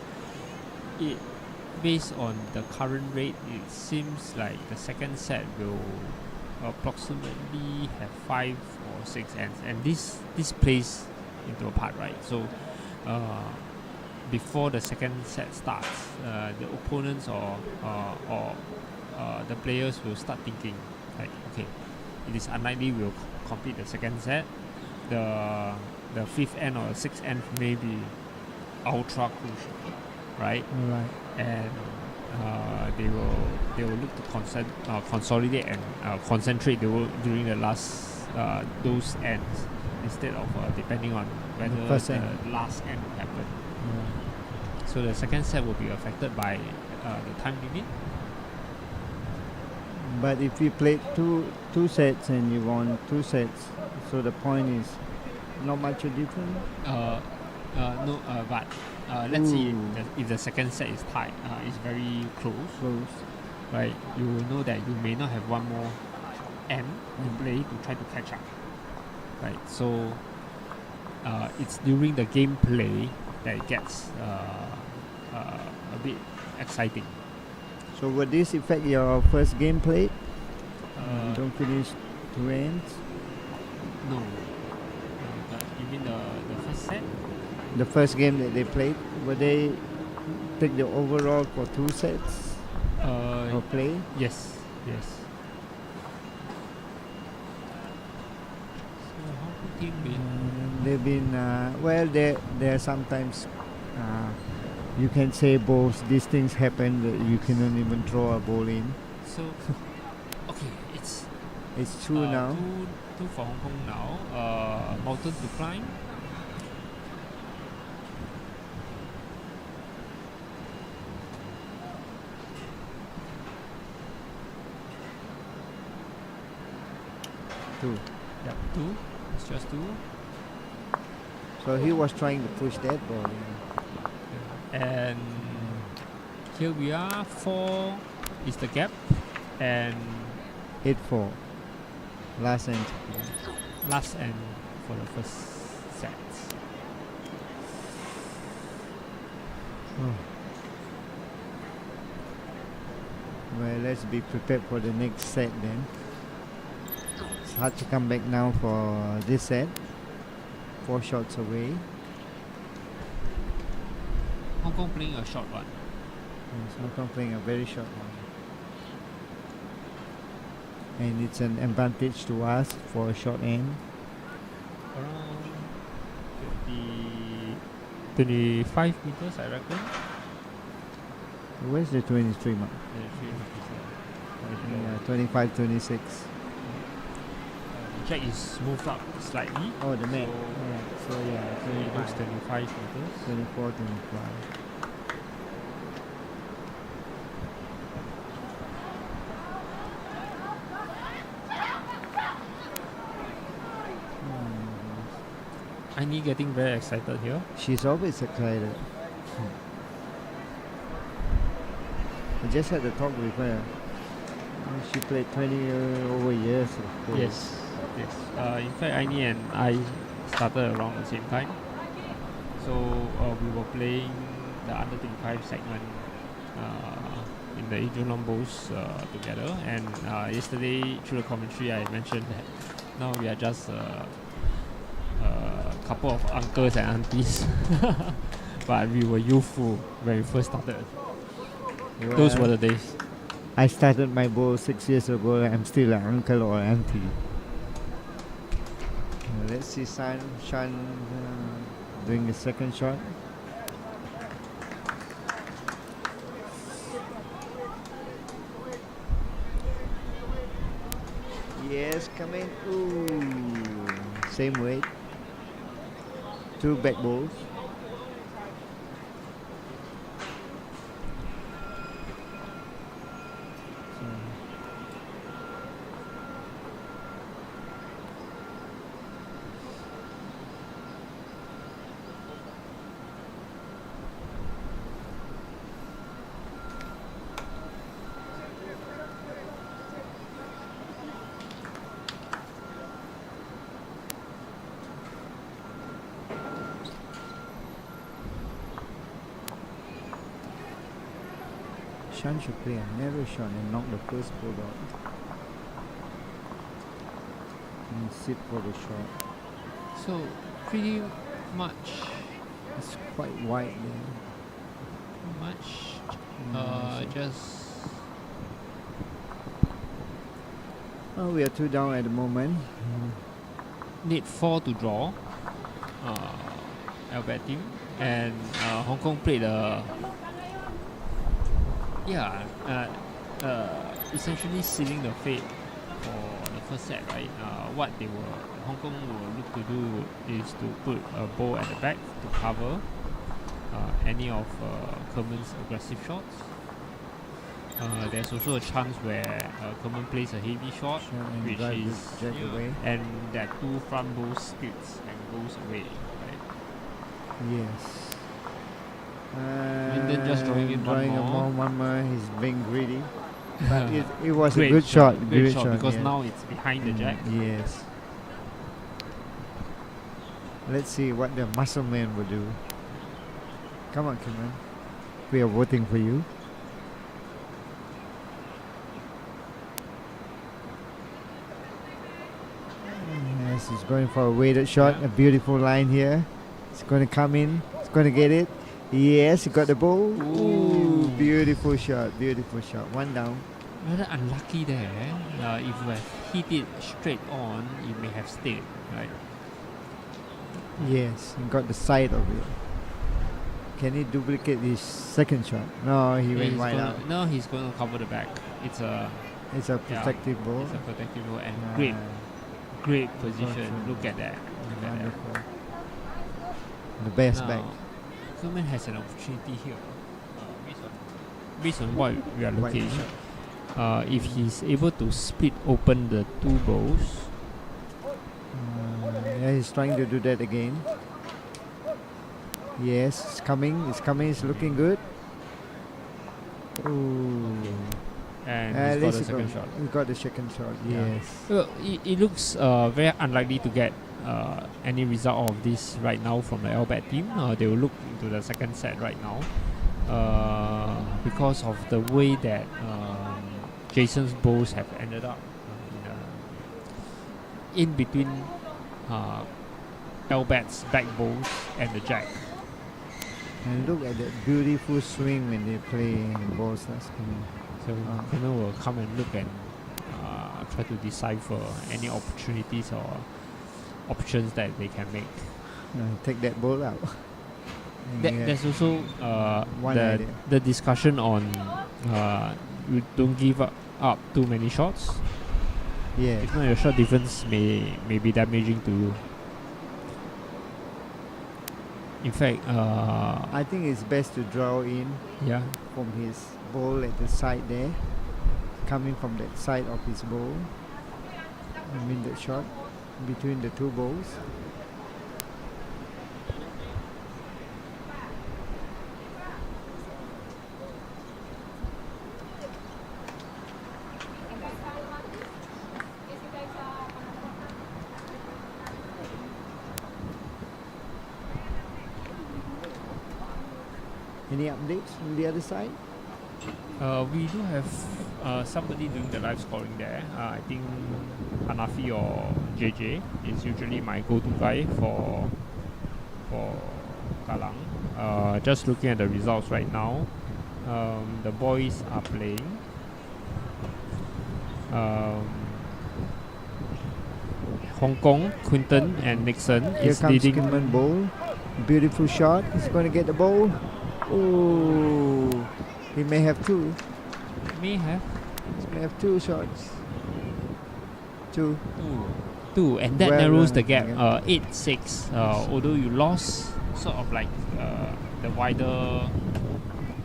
based on the current rate, it seems like the second set will approximately have 5 or 6 ends, and this plays into a part, right? So before the second set starts, the opponents or the players will start thinking like, okay, it is unlikely we'll complete the second set. The fifth end or sixth end may be ultra crucial, right? Alright. And they will look to consolidate and concentrate during the last those ends instead of depending on whether the last end will happen. So the second set will be affected by the time limit. But if you played two sets and you won 2 sets, so the point is not much a difference. No, but let's see Ooh. if the second set is tight, it's very close, Close. right? You will know that you may not have one more end to play to try to catch up, right? So it's during the gameplay that it gets a bit exciting. So would this affect your first game played? You don't finish 2 ends? No. You mean the first set? The first game that they played, would they take the overall for 2 sets or play? Yes. So how the team been? They've been, well, they're sometimes, you can say balls, these things happen that you cannot even throw a ball in. So okay, it's 2 now. Two for Hong Kong now. Mountain to climb. Yep, 2. It's just 2. So he was trying to push that ball. And here we are. 4 is the gap, and 8-4. Last end. last end for the first set. Well, let's be prepared for the next set then. It's hard to come back now for this set. 4 shots away. Hong Kong playing a short one. Yes, Hong Kong playing a very short one. And it's an advantage to us for a short end. Around 25 meters, I reckon. Where's the 23 mark? 23 meters. Yeah, 25, 26. The jack is moved up slightly. Oh, the mat. So, So yeah, so it looks 25 meters. 24, 25. Aini getting very excited here. She's always excited. I just had a talk with her. She played 20 over years. Of course. Yes. In fact, Aini and I started around the same time. So we were playing the under 25 segment in the Adrian Lombos together. And yesterday, through the commentary, I mentioned that now we are just a couple of uncles and aunties. But we were youthful when we first started. Those were the days. I started my bowl 6 years ago. I'm still an uncle or auntie. Let's see Shan doing the second shot. Yes, come in. Ooh, same weight. 2 back bowls. Shan should play a narrow shot and knock the first ball out. And sit for the shot. So pretty much It's quite wide there. Much. So- Just. Oh, we are 2 down at the moment. Need 4 to draw. Albert team. And Hong Kong played essentially sealing the fate for the first set, right? What Hong Kong will look to do is to put a ball at the back to cover any of Kerman's aggressive shots. There's also a chance where Kerman plays a heavy shot, And which drive is this jack away. and that 2 front balls splits and goes away. Right? Yes. Linden just drawing in one more. One more. He's being greedy. But it was Great a good shot. Great shot because yeah. now it's behind the jack. Yes. Let's see what the muscle man will do. Come on, Kimon. We are voting for you. Yes, he's going for a weighted shot. Yeah. A beautiful line here. It's going to come in. It's going to get it. Yes, he got the ball. Ooh, beautiful shot. Beautiful shot. 1 down. Rather unlucky there. If you have hit it straight on, it may have stayed. Right? Yes, he got the side of it. Can he duplicate his second shot? No, he went wide out. No, he's going to cover the back. It's a Protective ball. It's a protective ball and Ah, great position. Wonderful. Look at that. Look at that. wonderful. The best Now, back. Kerman has an opportunity here. Based on what we are looking, if he's able to split open the 2 balls, Yeah, he's trying to do that again. Yes, it's coming. It's coming. It's looking good. Ooh. and At he's got least the second shot. He got the second shot. Yeah. Yes. Well, it looks very unlikely to get any result of this right now from the Albert team. They will look into the second set right now because of the way that Jason's balls have ended up in between Albert's back balls and the jack. And look at that beautiful swing when they play the ball starts coming. So Kerman will come and look and try to decipher any opportunities or options that they can make. Take that ball out. Yeah. There's also One idea. the discussion on you don't give up too many shots. Yeah. If not, your shot difference may be damaging to you. In fact, I think it's best to draw in yeah, from his ball at the side there, coming from that side of his ball. I mean that shot between the 2 balls. Any updates on the other side? we do have somebody doing the live scoring there. I think Hanafi or JJ is usually my go-to guy for Kalang. Just looking at the results right now, the boys are playing. Hong Kong, Quinton and Nixon Here is comes leading. Kinman ball. Beautiful shot. He's going to get the ball. Oh, he may have 2. May have He may have 2 shots. 2. two, and that Well, narrows the gap. yeah. 8-6. Although you lost sort of like the wider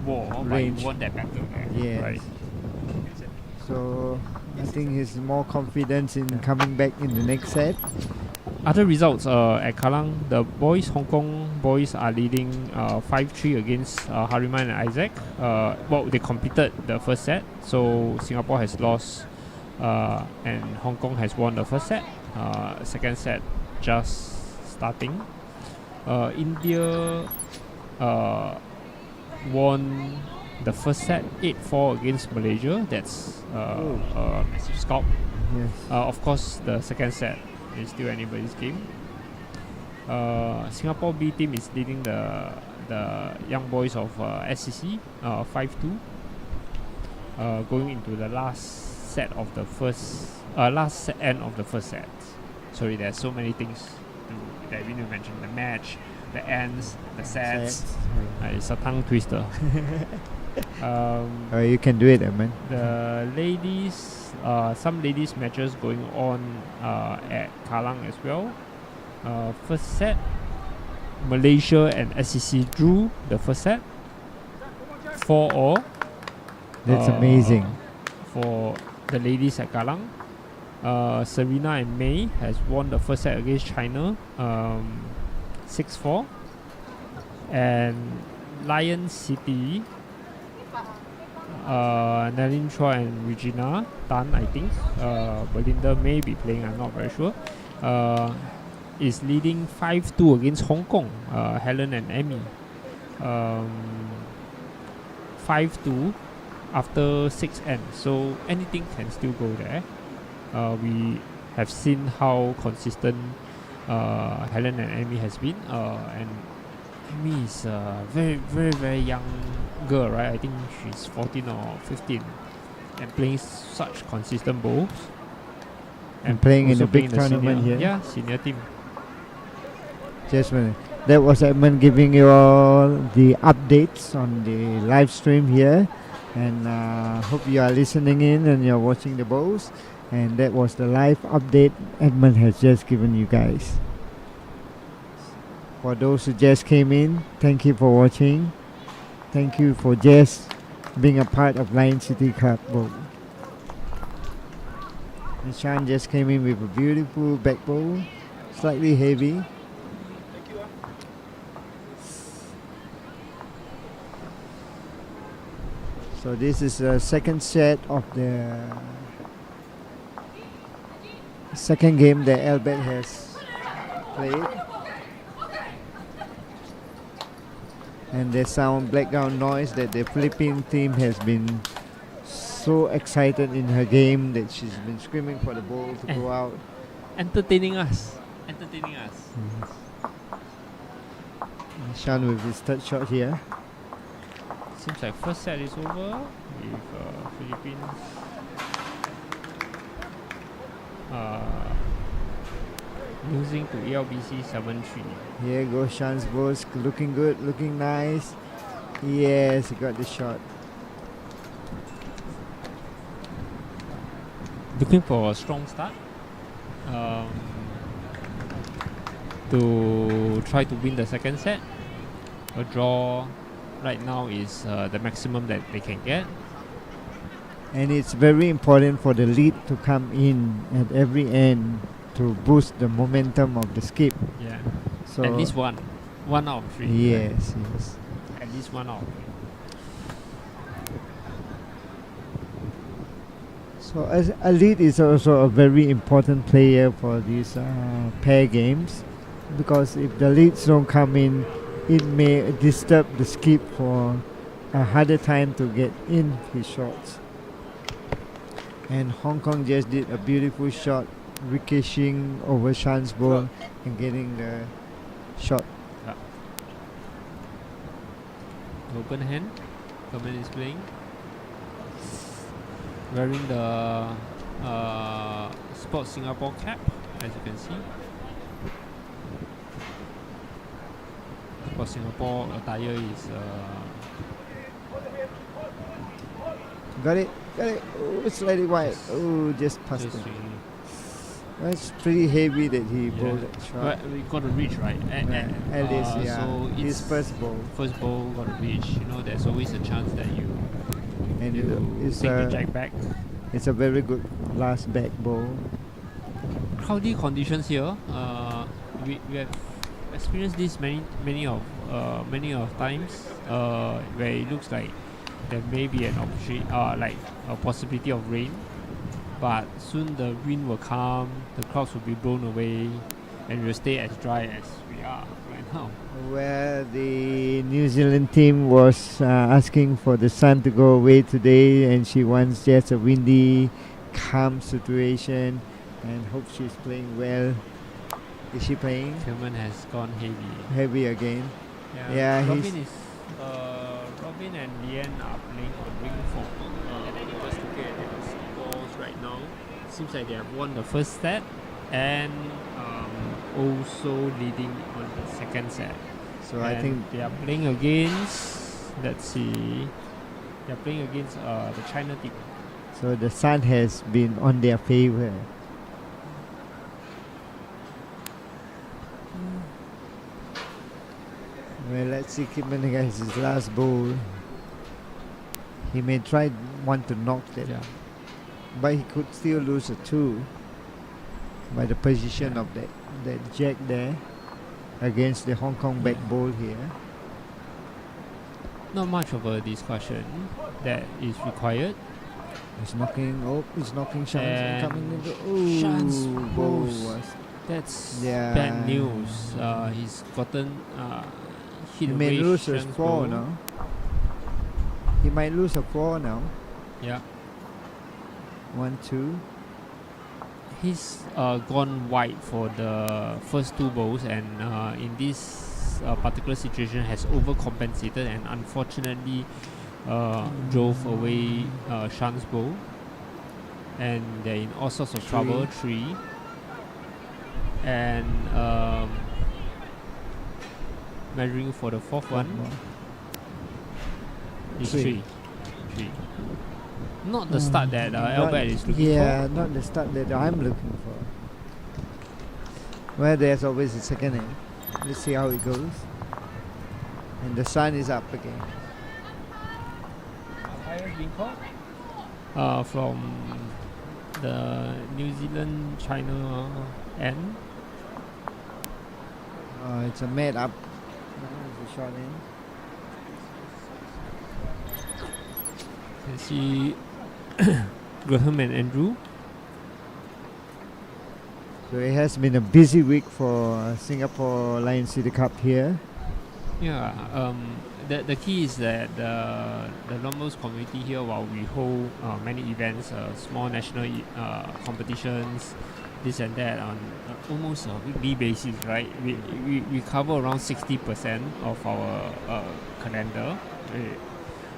wall, but Range. you won that battle there. Yes. Right. So I think he's more confidence in coming back in the next set. Other results at Kallang, the boys, Hong Kong boys are leading 5-3 against Hariman and Isaac. Well, they completed the first set, so Singapore has lost and Hong Kong has won the first set. Second set just starting. India won the first set 8-4 against Malaysia. That's a massive scalp. Yes. Of course, the second set is still anybody's game. Singapore B team is leading the young boys of SCC 5-2. Going into the last set of the end of the first set. Sorry, there's so many things that we need to mention. The match, the ends, the sets. It's a tongue twister. You can do it, man. The ladies, some ladies matches going on at Kallang as well. First set, Malaysia and SCC drew the first set 4-all. That's amazing. For the ladies at Kallang. Serena and May has won the first set against China 6-4. And Lion City, Nelin Chua and Regina Tan, I think, Belinda may be playing, I'm not very sure, is leading 5-2 against Hong Kong, Helen and Emmy. 5-2 after 6 ends, so anything can still go there. We have seen how consistent Helen and Emmy has been, and Emmy is a very, very, very young girl, right? I think she's 14 or 15, and playing such consistent bowls. And playing in also a big playing tournament senior, here. Yeah, senior team. Just man, that was Edmund giving you all the updates on the live stream here, and hope you are listening in and you're watching the bowls. And that was the live update Edmund has just given you guys. For those who just came in, thank you for watching. Thank you for just being a part of Lion City Cup Bowl. Nishan just came in with a beautiful back bowl, slightly heavy. So this is the second set of the second game that Albert has played. And there's some background noise that the Philippine team has been so excited in her game that she's been screaming for the ball to go out. Entertaining us. Sean with his third shot here. Seems like first set is over with Philippines losing to ELBC 7-3. Here goes Sean's balls, looking good, looking nice. Yes, he got the shot. Looking for a strong start to try to win the second set. A draw right now is the maximum that they can get. And it's very important for the lead to come in at every end to boost the momentum of the skip. Yeah. So At least one out of 3. Yes, yes. At least 1 out of 3. So as a lead is also a very important player for these pair games, because if the leads don't come in, it may disturb the skip for a harder time to get in his shots. And Hong Kong just did a beautiful shot, ricocheting over Shan's ball and getting the shot. Open hand. Kerman is playing. Wearing the Sports Singapore cap, as you can see. Sports Singapore attire is Got it. Oh, slightly wide. Oh, just passed just it. really, That's pretty heavy that he bowled that shot. but we got to reach, right? At least, yeah. So His it's first ball. First ball got to reach. You know, there's always a chance that you And it's take the a, jack back. it's a very good last back ball. Cloudy conditions here. We have experienced this many of times. Where it looks like there may be an opportunity, like a possibility of rain, but soon the wind will come, the clouds will be blown away, and we'll stay as dry as we are right now. Where the New Zealand team was asking for the sun to go away today, and she wants just a windy, calm situation, and hope she's playing well. Is she playing? Tillman has gone heavy. Heavy again. Yeah, Robin and Lian are playing on ring form. Just looking at their scores right now, seems like they have won the first set and also leading on the second set. So I think they are playing against. Let's see. They are playing against the China team. so. The sun has been on their favor. Well, let's see Kidman against his last bowl. He may try want to knock that, Yeah. but he could still lose a 2 by the position of that jack there against the Hong Kong back bowl here. Not much of a discussion that is required. He's knocking. Oh, he's knocking Shan's And coming into. Oh, Shan's bowl bows. was. That's Yeah. bad news. He's gotten He hit may away lose a Shan's 4 bow. now. He might lose a 4 now. Yeah. 1, 2. He's gone wide for the first 2 bowls, and in this particular situation has overcompensated and unfortunately drove away Shan's bowl, and they're in all sorts of trouble. 3 and measuring for the fourth one is 3. Not the start that Albert is looking Yeah, for. not the start that I'm looking for. Well, there's always a second hand. Let's see how it goes. And the sun is up again. From the New Zealand China end. It's a mat up. It's a short end. You see Graham and Andrew. So it has been a busy week for Singapore Lion City Cup here. Yeah, the key is that the Lomos community here, while we hold many events, small national competitions, this and that on almost a weekly basis, right? We cover around 60% of our calendar,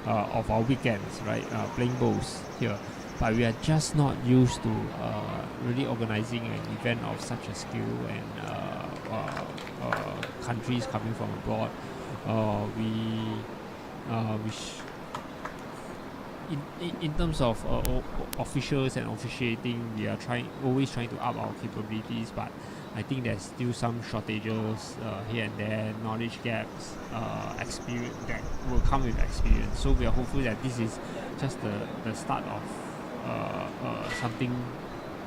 of our weekends, right? Playing bowls here. But we are just not used to really organizing an event of such a scale and countries coming from abroad. In terms of officials and officiating, we are always trying to up our capabilities, but I think there's still some shortages here and there, knowledge gaps, experience that will come with experience. So we are hopeful that this is just the start of something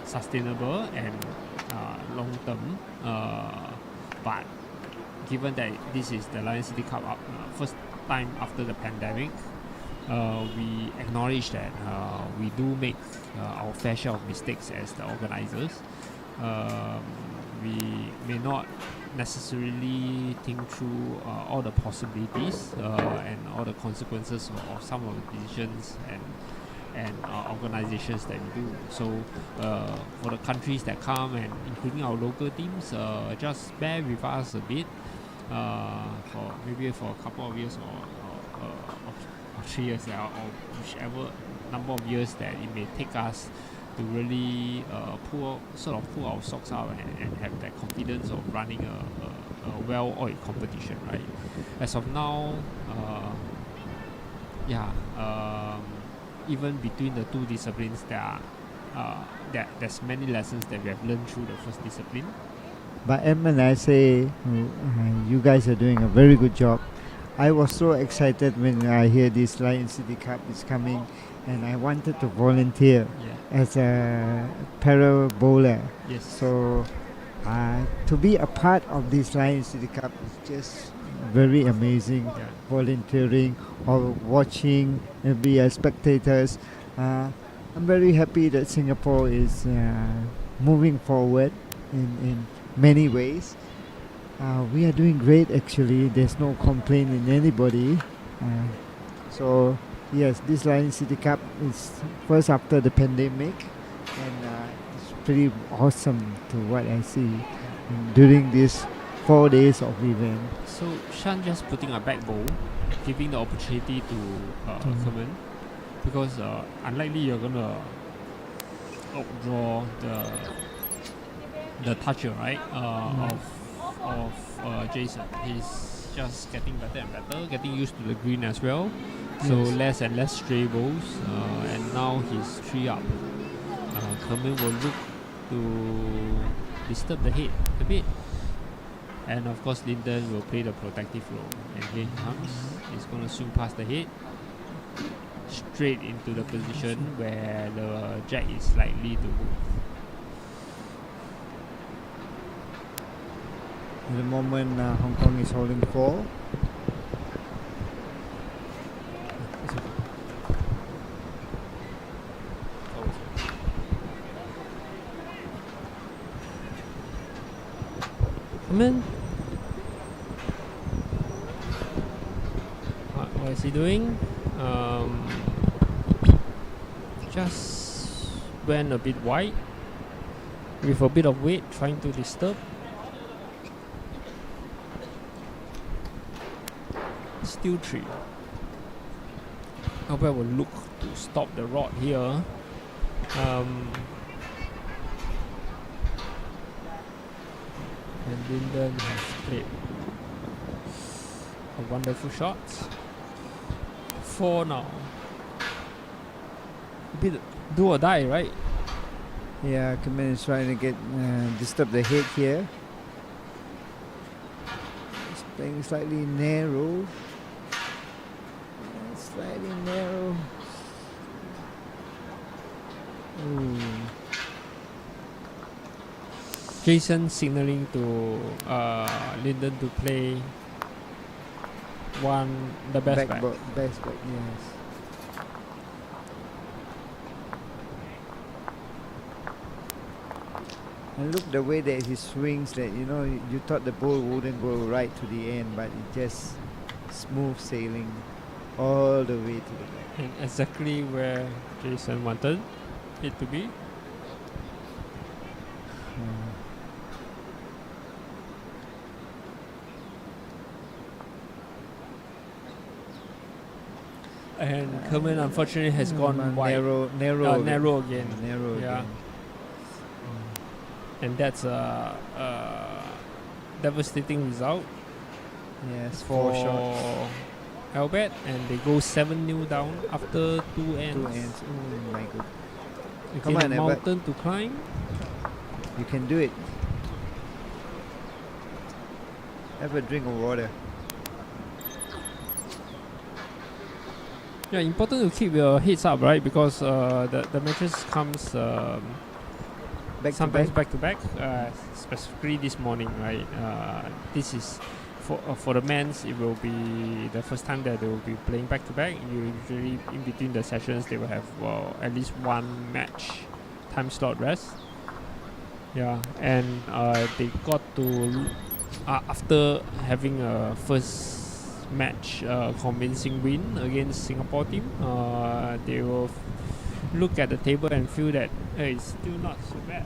sustainable and long term. But given that this is the Lion City Cup first time after the pandemic, we acknowledge that we do make our fair share of mistakes as the organizers. We may not necessarily think through all the possibilities and all the consequences of some of the decisions and organizations that we do. So for the countries that come, and including our local teams, just bear with us a bit for maybe for a couple of years or 3 years, or whichever number of years that it may take us to really pull our socks out and have that confidence of running a well-oiled competition, right? As of now, even between the two disciplines, there's many lessons that we have learned through the first discipline. But Edmund, I say you guys are doing a very good job. I was so excited when I hear this Lion City Cup is coming, and I wanted to volunteer as a para bowler. Yes. So to be a part of this Lion City Cup is just very amazing. Yeah. Volunteering or watching and be as spectators. I'm very happy that Singapore is moving forward in many ways. We are doing great actually. There's no complaint in anybody. So yes, this Lion City Cup is first after the pandemic, and it's pretty awesome to what I see. during these 4 days of event. So Shan just putting a back bow, giving the opportunity to Kerman, because unlikely you're gonna outdraw the toucher, right? Of Jason. He's just getting better and better, getting used to the green as well. So Yes. less and less stray balls, and now he's 3 up. Kerman will look to disturb the head a bit. And of course Linden will play the protective role. And here he comes. He's going to swing past the head, straight into the position where the jack is likely to move. At the moment, Hong Kong is holding 4. It's okay. Come in. What is he doing? Just went a bit wide with a bit of weight, trying to disturb. Still 3. Albert will look to stop the rod here. And Linden has played a wonderful shot. 4 now. A bit do or die, right? Yeah, Kerman is trying to get disturb the head here. He's playing slightly narrow. Slightly narrow. Ooh. Jason signaling to Linden to play the best back. Best back, yes. And look the way that he swings, that you thought the ball wouldn't go right to the end, but it just smooth sailing all the way to the back. And exactly where Jason wanted it to be. And Kerman unfortunately has gone wide. Narrow again. Narrow Yeah. again. And that's a devastating result Yes, for 4 shots. Albert, and they go 7-0 down after 2 ends. 2 ends. Oh my god. Again, Come on, a Albert. mountain to climb. You can do it. Have a drink of water. Yeah, important to keep your heads up, right? Because the matches comes sometimes back to back. Specifically this morning, right? This is for the men's. It will be the first time that they will be playing back to back. Usually in between the sessions, they will have at least 1 match time slot rest. Yeah, and they got to after having a first match convincing win against Singapore team, they will look at the table and feel that it's still not so bad.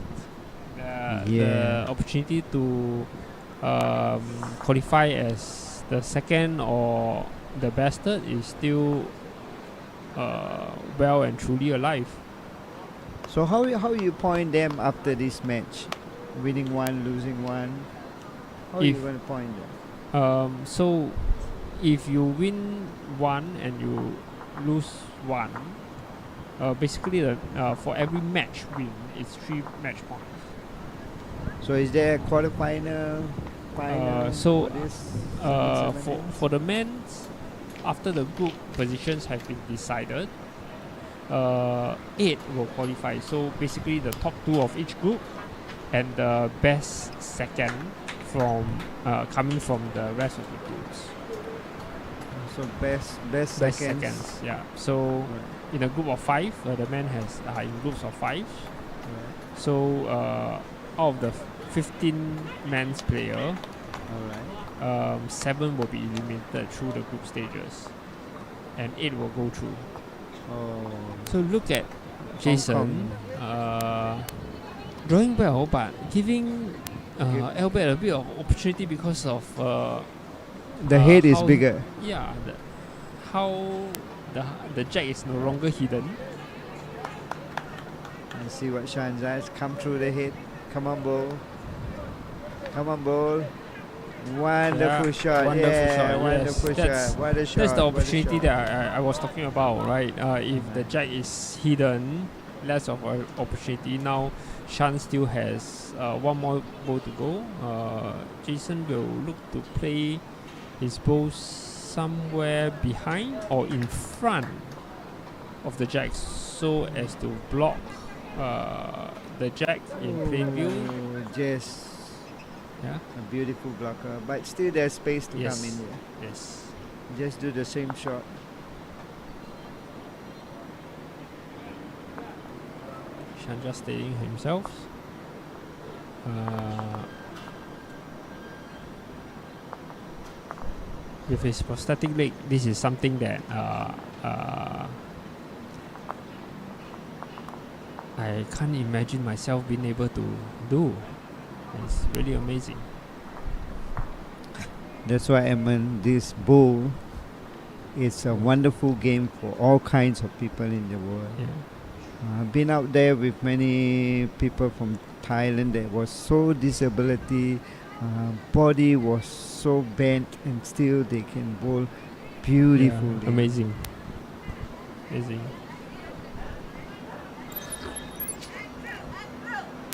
The opportunity to qualify as the second or the best third is still well and truly alive. So how you point them after this match? Winning 1, losing 1. How are you going to point them? So if you win 1 and you lose 1, basically for every match win, it's 3 match points. So is there a quarter-final? So for this? for the men's, after the group positions have been decided, 8 will qualify. So basically the top 2 of each group and the best second from coming from the rest of the groups. So best seconds. Yeah. So in a group of 5, the men are in groups of 5. So out of the 15 men's player, 7 will be eliminated through the group stages, and 8 will go through. So look at Jason drawing well, but giving Albert a bit of opportunity because of The head is how- bigger. Yeah, how the jack is no longer hidden. Let's see what Sean does. Come through the head. Come on, ball. Come on, ball. Wonderful Yeah, shot. wonderful yeah, shot, yes. wonderful That's- shot. What a shot. That's the what a opportunity shot. that I was talking about, right? If the jack is hidden, less of an opportunity. Now, Shan still has one more ball to go. Jason will look to play his ball somewhere behind or in front of the jack so as to block the jack in plain view. Oh, just Yeah. a beautiful blocker. But still there's space to Yes. come in here. Yes. Just do the same shot. Shan just staying himself. With his prosthetic leg, this is something that I can't imagine myself being able to do. It's really amazing. That's why this bowl is a wonderful game for all kinds of people in the world. Yeah. I've been out there with many people from Thailand that was so disability, body was so bent, and still they can bowl beautifully. Yeah, amazing. Amazing.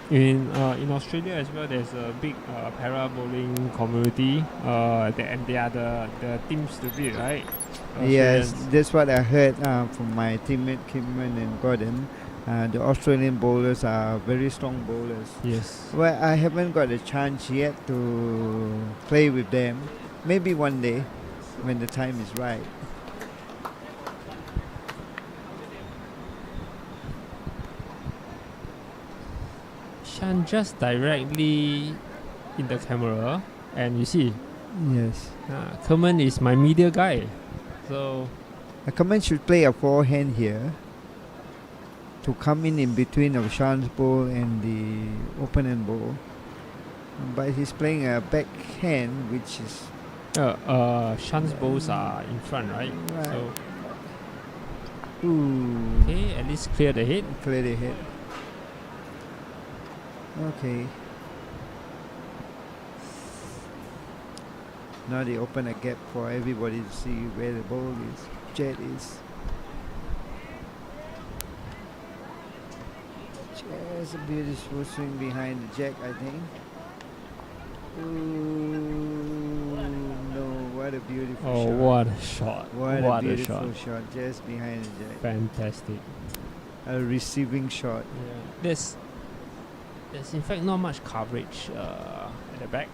In Australia as well, there's a big para bowling community. And they are the teams to beat, right? Yes, Australians. that's what I heard from my teammate Kimman and Gordon. The Australian bowlers are very strong bowlers. Yes. Well, I haven't got a chance yet to play with them. Maybe one day when the time is right. Shan just directly in the camera, and you see, Yes. Kerman is my media guy. So A comment should play a forehand here to come in between of Sean's ball and the opponent ball. But he's playing a backhand, which is Shan's balls are in front, right? Right. So ooh, okay, at least clear the head. clear the head. Okay. Now they open a gap for everybody to see where the ball is. Jet is. Just a beautiful swing behind the jack, I think. Ooh, no, what a beautiful Oh, shot. what a shot! What What a a beautiful shot! shot just behind the jack. Fantastic. A receiving shot. Yeah. There's in fact not much coverage at the back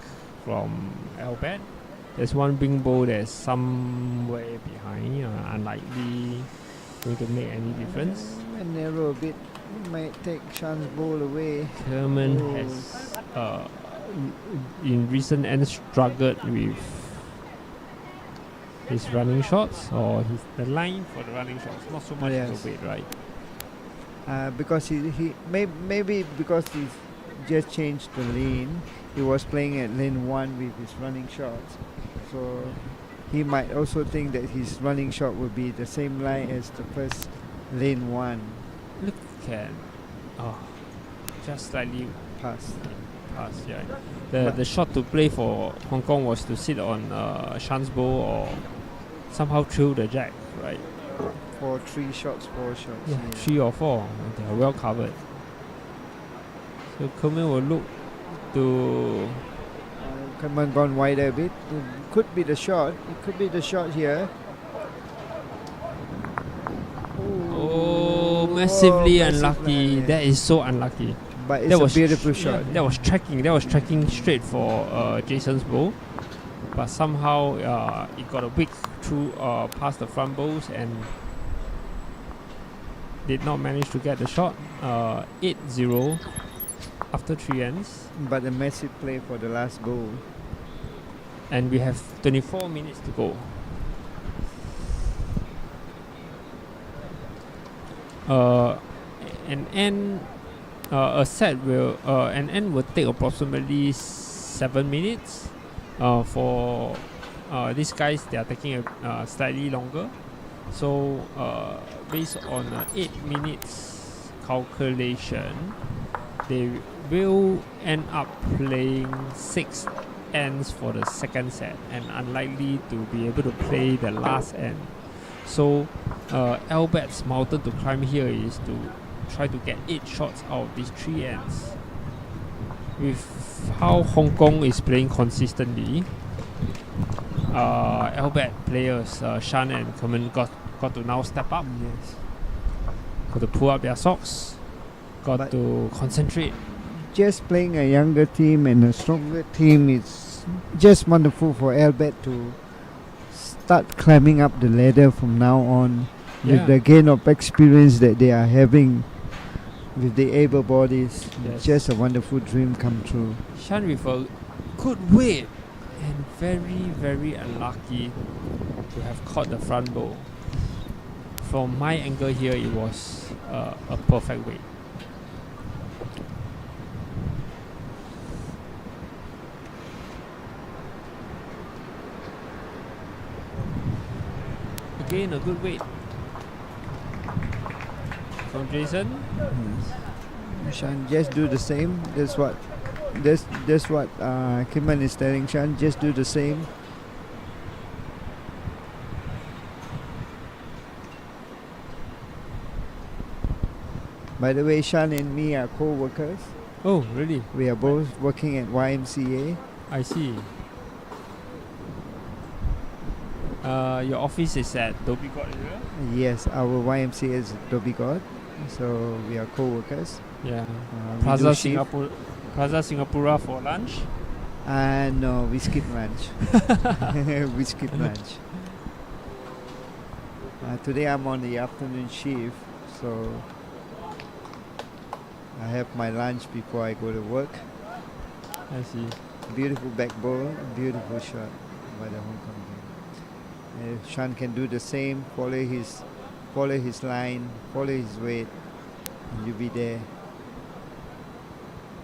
from Albert. There's one big ball that's somewhere behind, unlikely going to make any difference. And narrow a bit. Might take Sean's ball away. Kerman Oh. has in recent ends struggled with his running shots or the line for the running shots, not so much Yes. the weight, right? Because he maybe because he just changed the lane. He was playing at lane 1 with his running shots. So he might also think that his running shot will be the same line as the first lane 1 Look at just slightly pass. past, yeah. But- The shot to play for Hong Kong was to sit on Shan's ball or somehow through the jack, right? For 4 shots. Yeah, 3 or 4. They are well covered. So Kerman will look to Come on, gone wider a bit. Could be the shot. It could be the shot here. massively massive unlucky. line, yeah. That is so unlucky. But it's That a was beautiful tr- shot. yeah, that was tracking straight for Jason's ball, but somehow it got a wick through past the front balls and did not manage to get the shot. 8-0 after 3 ends, But a massive play for the last goal. and we have 24 minutes to go. An end a set will an end will take approximately 7 minutes. For these guys, they are taking a slightly longer. So based on 8 minutes calculation, they will end up playing 6 ends for the second set and unlikely to be able to play the last end. So Albert's mountain to climb here is to try to get 8 shots out of these 3 ends. With how Hong Kong is playing consistently, Albert players Shan and Kerman got to now step up. Yes. Got to pull up their socks. Got But to concentrate. just playing a younger team and a stronger team is just wonderful for Albert to start climbing up the ladder from now on Yeah. with the gain of experience that they are having with the able bodies. Yes. It's just a wonderful dream come true. Shan with a good weight and very, very unlucky to have caught the front bow. From my angle here, it was a perfect weight. Again, a good weight from Jason. Shan, just do the same. That's what Kimman is telling Shan. Just do the same. By the way, Shan and me are co-workers. Oh, really? We are both working at YMCA. I see. Your office is at Dhoby Ghaut area? Yes, our YMCA is Dhoby Ghaut, so we are co-workers. Yeah. We Plaza do shift. Singapore, Plaza Singapura for lunch. No, we skip lunch. We skip lunch. Today I'm on the afternoon shift, so I have my lunch before I go to work. I see. Beautiful back bowl, beautiful shot by the Hong Kong team. Shan can do the same, follow his line, follow his weight, and you'll be there.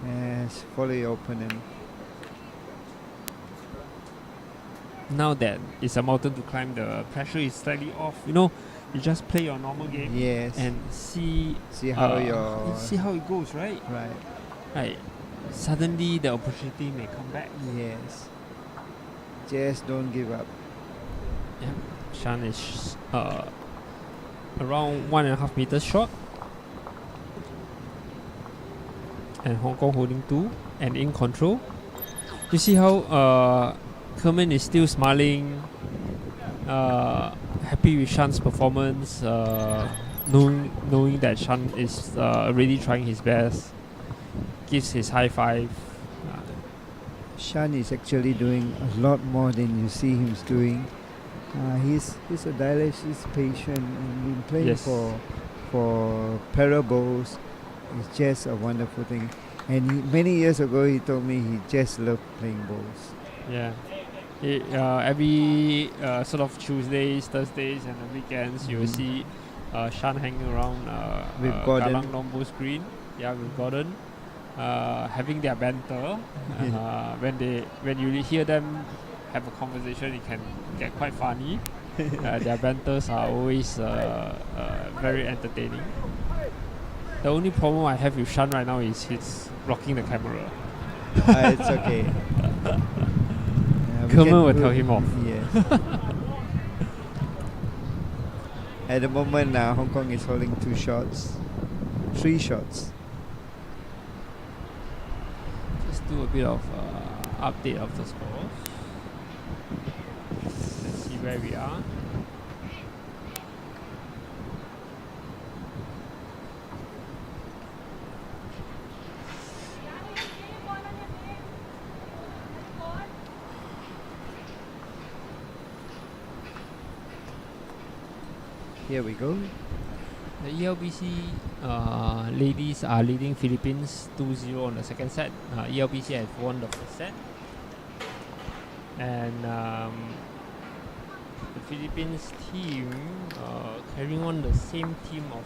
Yes, follow your opponent. Now that it's a mountain to climb, the pressure is slightly off. You know, you just play your normal game Yes. and see how see how it goes, right? right. Right. Suddenly the opportunity may come back. Yes. Just don't give up. Yeah. Shan is around 1.5 meters short. And Hong Kong holding 2 and in control. You see how Kerman is still smiling, happy with Shan's performance, knowing that Shan is already trying his best, gives his high five. Shan is actually doing a lot more than you see him doing. He's a dialysis patient and been playing Yes. for parables. It's just a wonderful thing. And many years ago, he told me he just loved playing bowls. Yeah. Every sort of Tuesdays, Thursdays, and the weekends, you will see Shan hanging around With Gordon. Kallang Lombo screen. Yeah, with Gordon. Having their banter. When you hear them have a conversation, it can get quite funny. Their banters are always very entertaining. The only problem I have with Shan right now is he's blocking the camera. It's okay. Kerman will tell him off. Yes. At the moment, Hong Kong is holding 3 shots. Just do a bit of update of the scores. Let's see where we are. Here we go. The ELBC ladies are leading Philippines 2-0 on the second set. ELBC has won the first set. And the Philippines team carrying on the same team of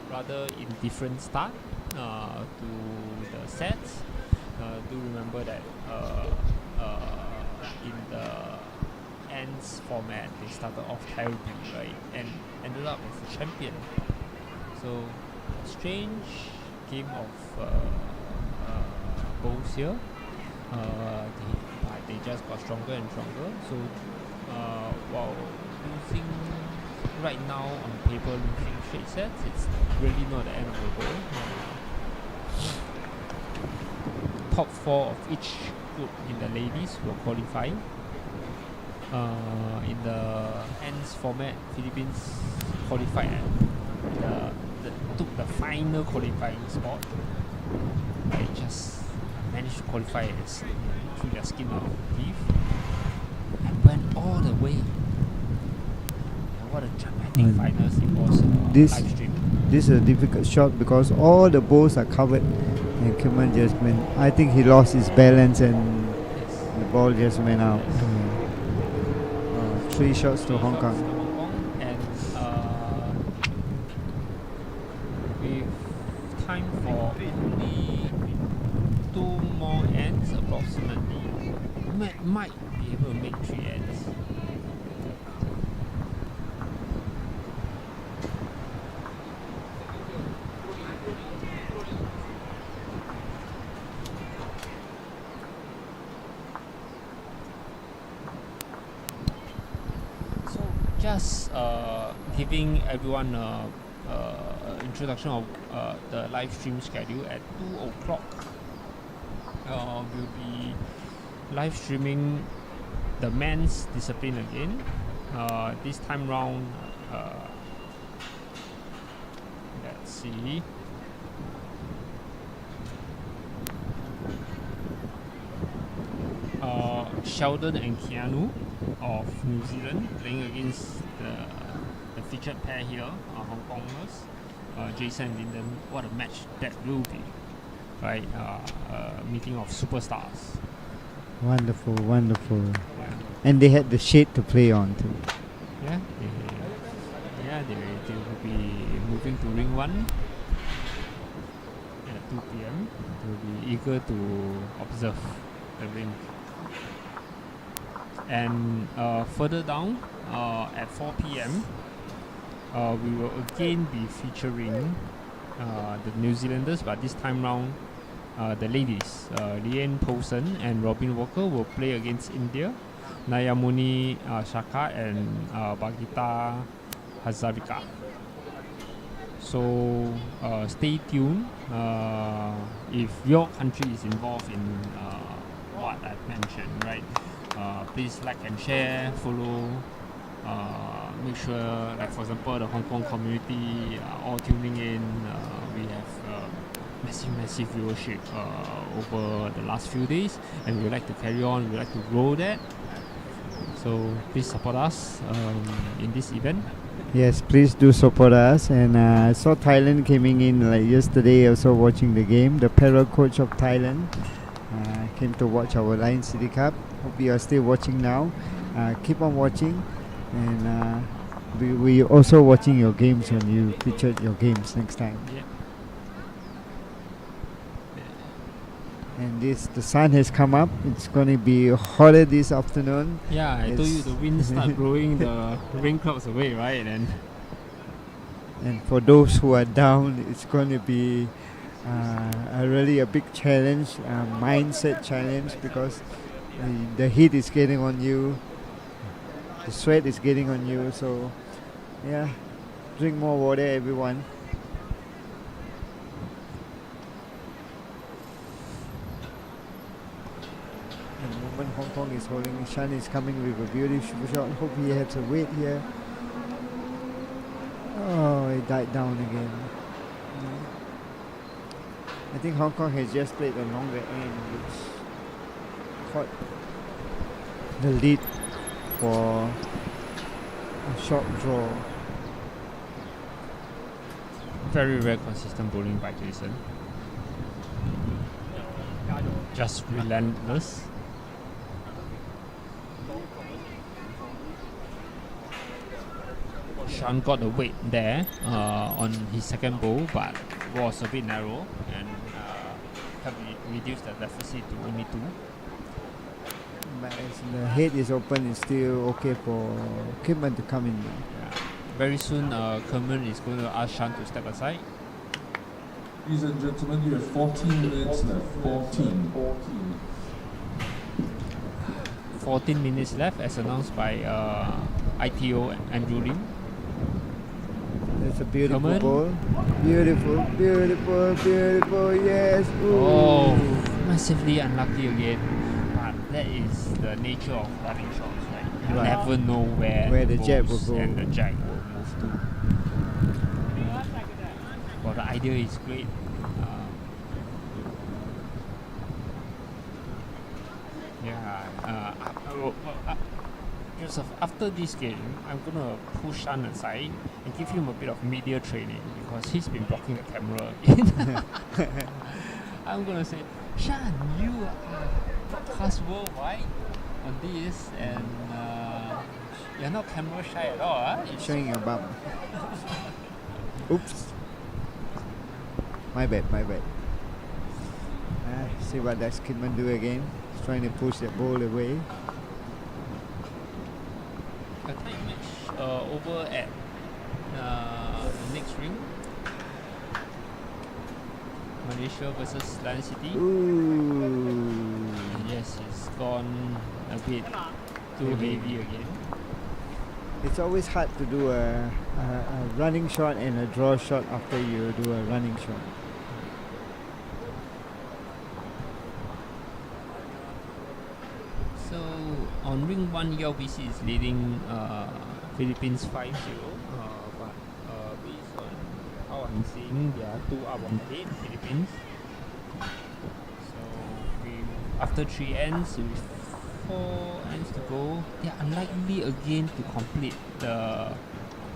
rather indifferent start. to the sets. Do remember that in the ends format they started off terribly, right, and ended up as a champion. So a strange game of bowls here. They just got stronger and stronger. So while losing right now on paper, losing straight sets, it's really not the end of the world. Top 4 of each group in the ladies will qualify. In the ends format, Philippines qualified and took the final qualifying spot. They just managed to qualify through their skin of teeth and went all the way. And what a dramatic finals it was live stream. This is a difficult shot because all the balls are covered. And Kimon just went. I think he lost his balance and the ball just went out. 3 shots to Hong Kong. And with time for only 2 more ends approximately, might be able to make 3 ends. Just giving everyone introduction of the live stream schedule. At 2 o'clock we'll be live streaming the men's discipline again. This time round, let's see, Sheldon and Keanu of New Zealand playing against the featured pair here, Hong Kongers, Jason and Lyndon. What a match that will be, right? Meeting of superstars. Wonderful, wonderful. And they had the shade to play on too. Yeah, they will be moving to Ring 1 at 2 p.m. They will be eager to observe the ring. And further down at 4 p.m. We will again be featuring the New Zealanders, but this time round the ladies. Leanne Poulsen and Robin Walker will play against India, Nayamuni Shaka and Bagita Hazarika. So stay tuned. If your country is involved in what I've mentioned, right? Please like and share, follow. Make sure, like for example, the Hong Kong community are all tuning in. We have massive viewership over the last few days, and we would like to carry on. We would like to grow that. So please support us in this event. Yes, please do support us. And I saw Thailand coming in like yesterday, also watching the game. The para coach of Thailand came to watch our Lion City Cup. Hope you are still watching now. Keep on watching, and we also watching your games when you featured your games next time. Yeah. And the sun has come up. It's going to be hotter this afternoon. Yeah, I told you the wind start blowing the rain clouds away, right? And for those who are down, it's going to be really a big challenge, mindset challenge, because the heat is getting on you, the sweat is getting on you. So yeah, drink more water, everyone. And the moment Hong Kong is holding, Shan is coming with a beautiful shot. Hope he has a weight here. Oh, it died down again. I think Hong Kong has just played a longer end, which caught the lead for a short draw. Very, very consistent bowling by Jason. Just relentless. Sean got the weight there on his second bowl, but was a bit narrow and have reduced the deficit to only 2. But as the head is open, it's still okay for Kidman to come in. Yeah. Very soon, Kerman is going to ask Shan to step aside. Ladies and gentlemen, you have 14 minutes left. 14. 14 minutes left as announced by ITO Andrew Lim. It's a beautiful Kerman. ball. Beautiful, beautiful, beautiful. Yes. Ooh. Oh, massively unlucky again. But that is the nature of running shots, right? You Right. never know where the the jab balls will go. and the jack will move to. Well, the idea is great. Joseph, after this game, I'm gonna push Shan aside and give him a bit of media training because he's been blocking the camera again. I'm gonna say, Shan, you are broadcast worldwide on this, and you're not camera shy at all, huh? Showing your bum. Oops. My bad, my bad. See what does Kidman do again. He's trying to push that ball away. A tight match over at the next ring. Malaysia versus Lion City. Ooh. And yes, it's gone a bit too heavy again. It's always hard to do a running shot and a draw shot after you do a running shot. So on ring 1, ULBC is leading Philippines 5-0. But based on how I'm seeing, they are 2 up on the head, Philippines. So after 3 ends, with 4 ends to go, they are unlikely again to complete the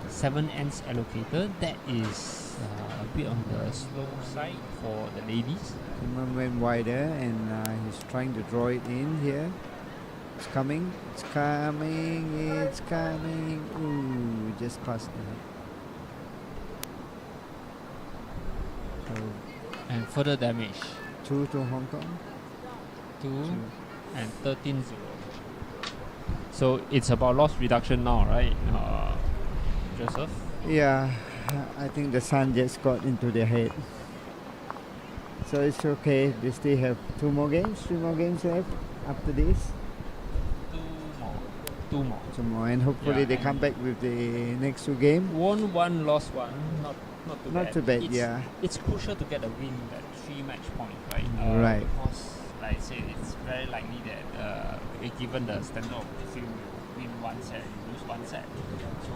7 ends allocated. That is a bit on the slow side for the ladies. Kidman went wider and he's trying to draw it in here. It's coming, it's coming, it's coming. Ooh, just past that. So And further damage. 2 to Hong Kong. 2 and 13-0. So it's about loss reduction now, right, Joseph? Yeah, I think the sun just got into their head. So it's okay. They still have 2 more games, 3 more games left after this. 2 more. 2 more, and hopefully Yeah, they come back with the next 2 games. Won 1, lost 1. Not too bad. Not too bad, It's, yeah. It's crucial to get a win at 3 match points, right? Right. Because, like I said, it's very likely that given the standard of the field, you win 1 set, you lose 1 set. So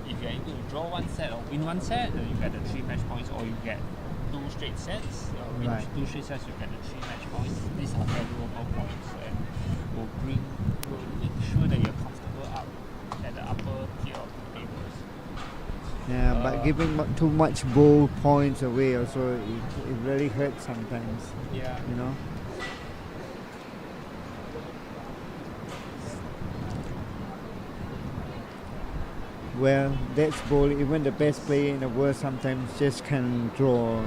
if you're able to draw 1 set or win 1 set, then you get the 3 match points, or you get 2 straight sets. Win Right. 2 straight sets, you get the 3 match points. These are valuable points and will make sure that you're comfortable up at the upper tier of the tables. Yeah, but giving too much bowl points away also, it really hurts sometimes, Yeah. you know. Well, that's bowl. Even the best player in the world sometimes just can draw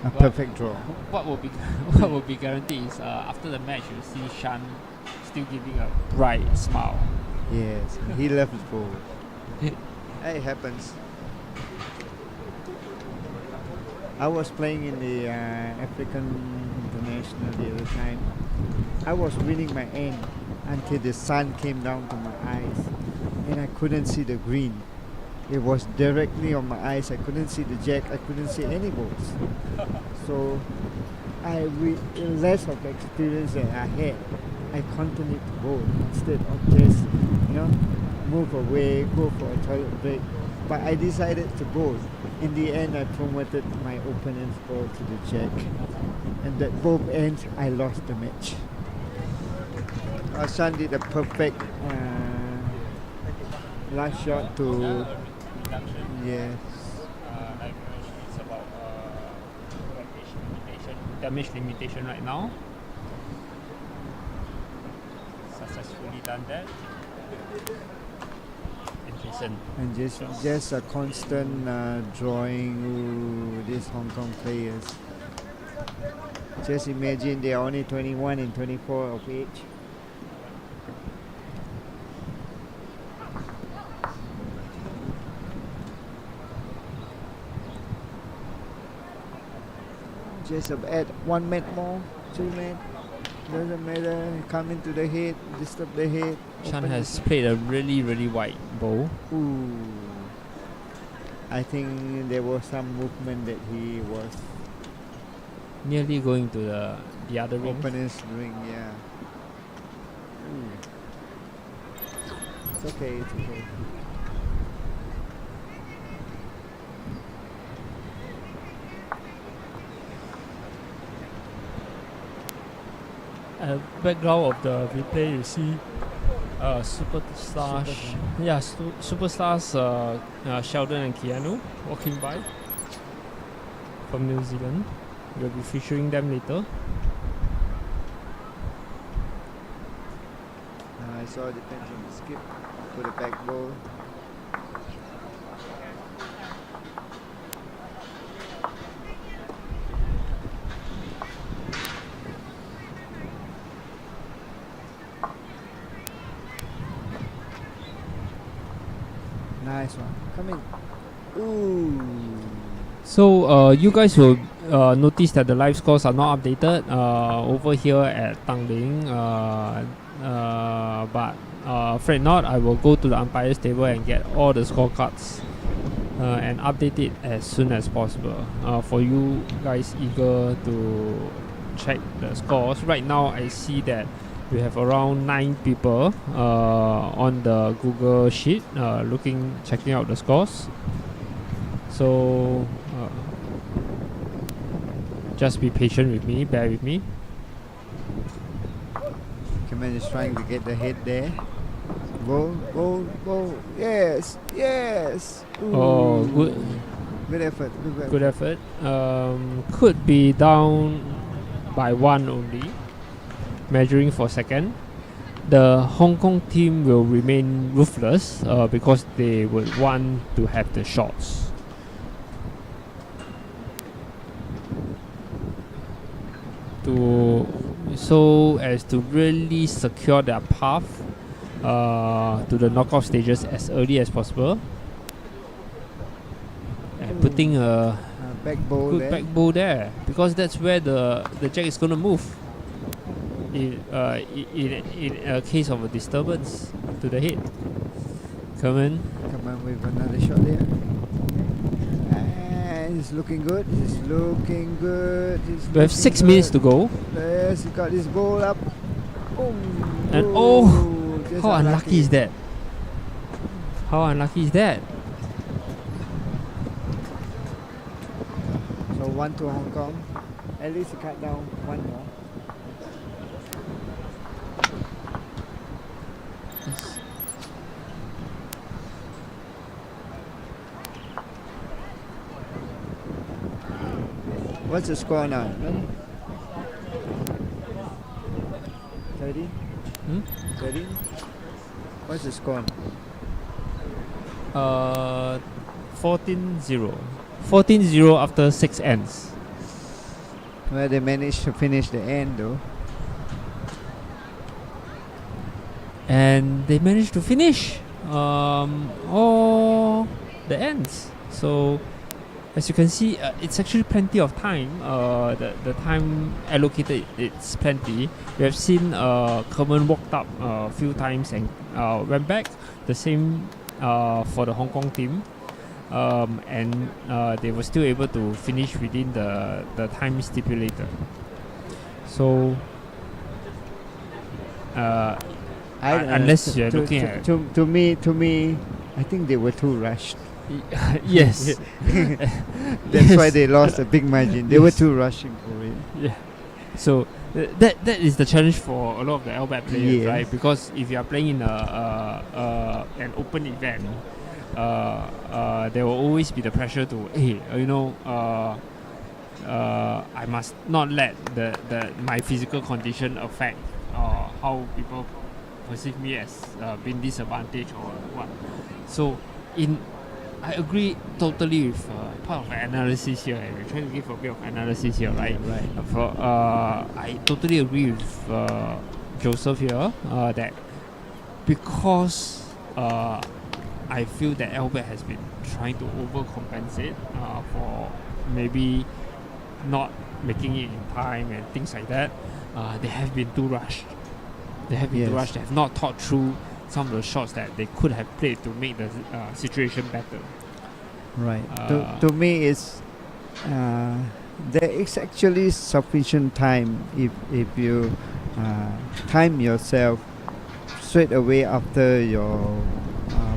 a But perfect draw. What will be guaranteed is after the match you'll see Shan still giving a bright smile. Yes, he loves bowl. It happens. I was playing in the African International the other time. I was winning my end until the sun came down to my eyes and I couldn't see the green. It was directly on my eyes. I couldn't see the jack. I couldn't see any balls. So with less of experience that I had, I continued to bowl instead of just, move away, go for a toilet break. But I decided to bowl. In the end, I promoted my opponent's ball to the jack. And at both ends, I lost the match. Shan did a perfect last shot to... Yes. It's about damage limitation right now. Successfully done that. And Jason. And just a constant drawing. Ooh, these Hong Kong players. Just imagine they are only 21 and 24 of age. Just add 1 mat more, 2 mat. Doesn't matter. Come into the head, disturb the head. Chan open has the- played a really wide bowl. Ooh. I think there was some movement that he was Nearly going to the other ring. opponent's ring, yeah. Ooh. It's okay, it's okay. Background of the replay, you see superstars, Sheldon and Keanu walking by from New Zealand. We'll be featuring them later. I saw depends on the skip for the back ball. Nice one. Come in. Ooh. So you guys will notice that the live scores are not updated over here at Tanglin. But fret not, I will go to the umpire's table and get all the scorecards and update it as soon as possible for you guys eager to check the scores. Right now I see that we have around 9 people on the Google sheet checking out the scores. So just be patient with me, bear with me. Kamen is trying to get the head there. Ball. Yes. Ooh. Oh, good. Good effort. Good effort. Could be down by 1 only, measuring for second. The Hong Kong team will remain ruthless because they would want to have the shots. So as to really secure their path to the knockout stages as early as possible. And putting a Back ball good there. back bow there, because that's where the jack is going to move in a case of a disturbance to the head. Come in. Come on with another shot there. And it's looking good. We have 6 minutes to go. Yes, he got his ball up. Boom. And Just how unlucky is that? How unlucky is that? So 1-2 Hong Kong. At least he cut down 1 more. What's the score now? 30? 30? What's the score now? 14-0. 14-0 after 6 ends. Well, they managed to finish the end though. And they managed to finish all the ends. So as you can see, it's actually plenty of time. The time allocated, it's plenty. We have seen Kerman walked up a few times and went back. The same for the Hong Kong team. And they were still able to finish within the time stipulated. So unless you're looking at to me, I think they were too rushed. yes. That's why they lost a big margin. They were too rushing for it. Yeah. So that is the challenge for a lot of the LBAT players, Yes. right? Because if you are playing in an open event, there will always be the pressure to, I must not let my physical condition affect how people perceive me as being disadvantaged or what. So, I agree totally with part of the analysis here. And we're trying to give a bit of analysis here, right? I totally agree with Joseph here that because I feel that Albert has been trying to overcompensate for maybe not making it in time and things like that. They have been too rushed. They have been too rushed. They have not thought through some of the shots that they could have played to make the situation better. Right. To me, it's there is actually sufficient time if you time yourself straight away after your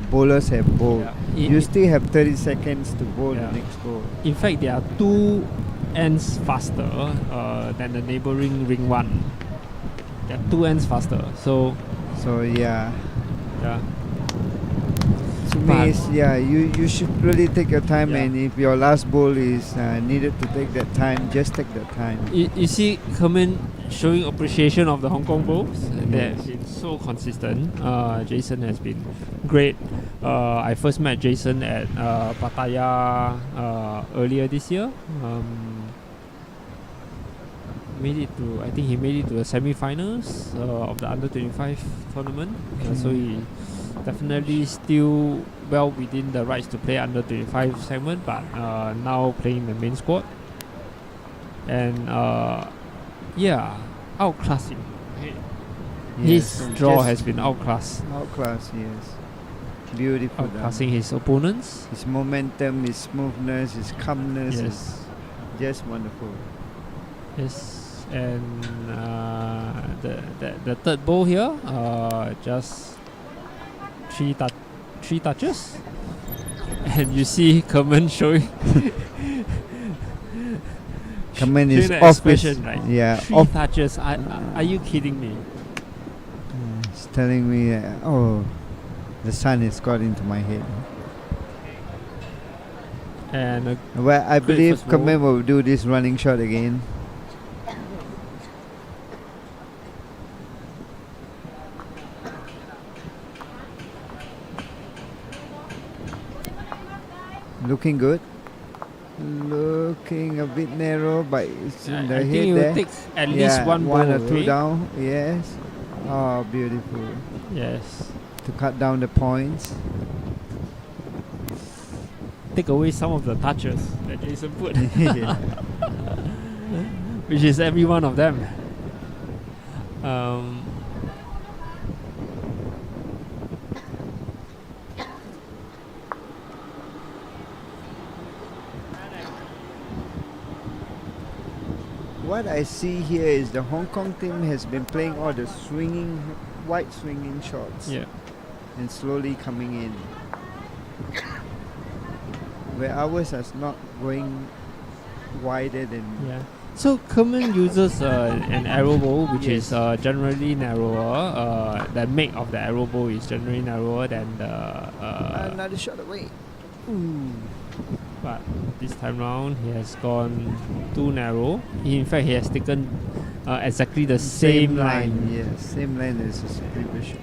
bowlers have bowled. Yeah. You still have 30 seconds to bowl Yeah. the next ball. In fact, there are 2 ends faster than the neighboring ring 1. They are 2 ends faster. So yeah. yeah. To me, But- it's, you should really take your time, Yeah. and if your last bowl is needed to take that time, just take that time. You see Kerman showing appreciation of the Hong Kong bowls. They have Yes. been so consistent. Jason has been great. I first met Jason at Pattaya earlier this year. I think he made it to the semi-finals of the under-25 tournament. So he definitely still well within the rights to play under-25 segment, but now playing the main squad. And outclass him. Yes, His draw just has been outclassed. outclass. Yes, beautiful. done. Outclassing his opponents. His momentum, his smoothness, his calmness is Yes. just wonderful. Yes. And the third bowl here, just three touches. And you see Kerman showing Kamen showing is that off his, expression, right? yeah, 3 off. touches. Are you kidding me? He's telling me, oh, the sun has got into my head. And Well, I Great believe first ball. Kamen will do this running shot again. Looking good. Looking a bit narrow, but it's in the I head think it there. will take at least one or ball two away. down. Yes. Oh, beautiful. Yes. To cut down the points. Take away some of the touches that Jason put, Yeah. which is every one of them. What I see here is the Hong Kong team has been playing all the swinging, wide swinging shots Yeah. and slowly coming in. Where ours is not going wider than. Yeah. So Kerman uses an arrow bow, which Yes. is generally narrower. The make of the arrow bow is generally narrower than the. Another shot away. But this time round, he has gone too narrow. In fact, he has taken exactly the same line. Yes, same line as his previous shot.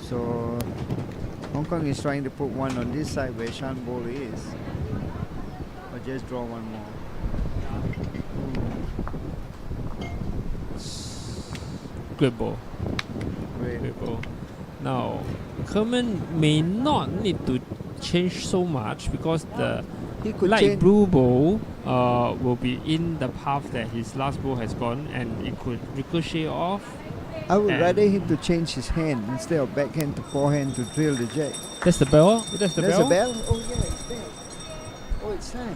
So Hong Kong is trying to put one on this side where Shan Bowl is. Or just draw one more. Great ball. Great. Great ball. Now, Kerman may not need to change so much because the He could light change. blue bowl will be in the path that his last bowl has gone, and it could ricochet off. I would and- rather him to change his hand instead of backhand to forehand to drill the jack. That's the bell. That's the There's bell. a bell? Oh yeah, it's there. Oh, it's time.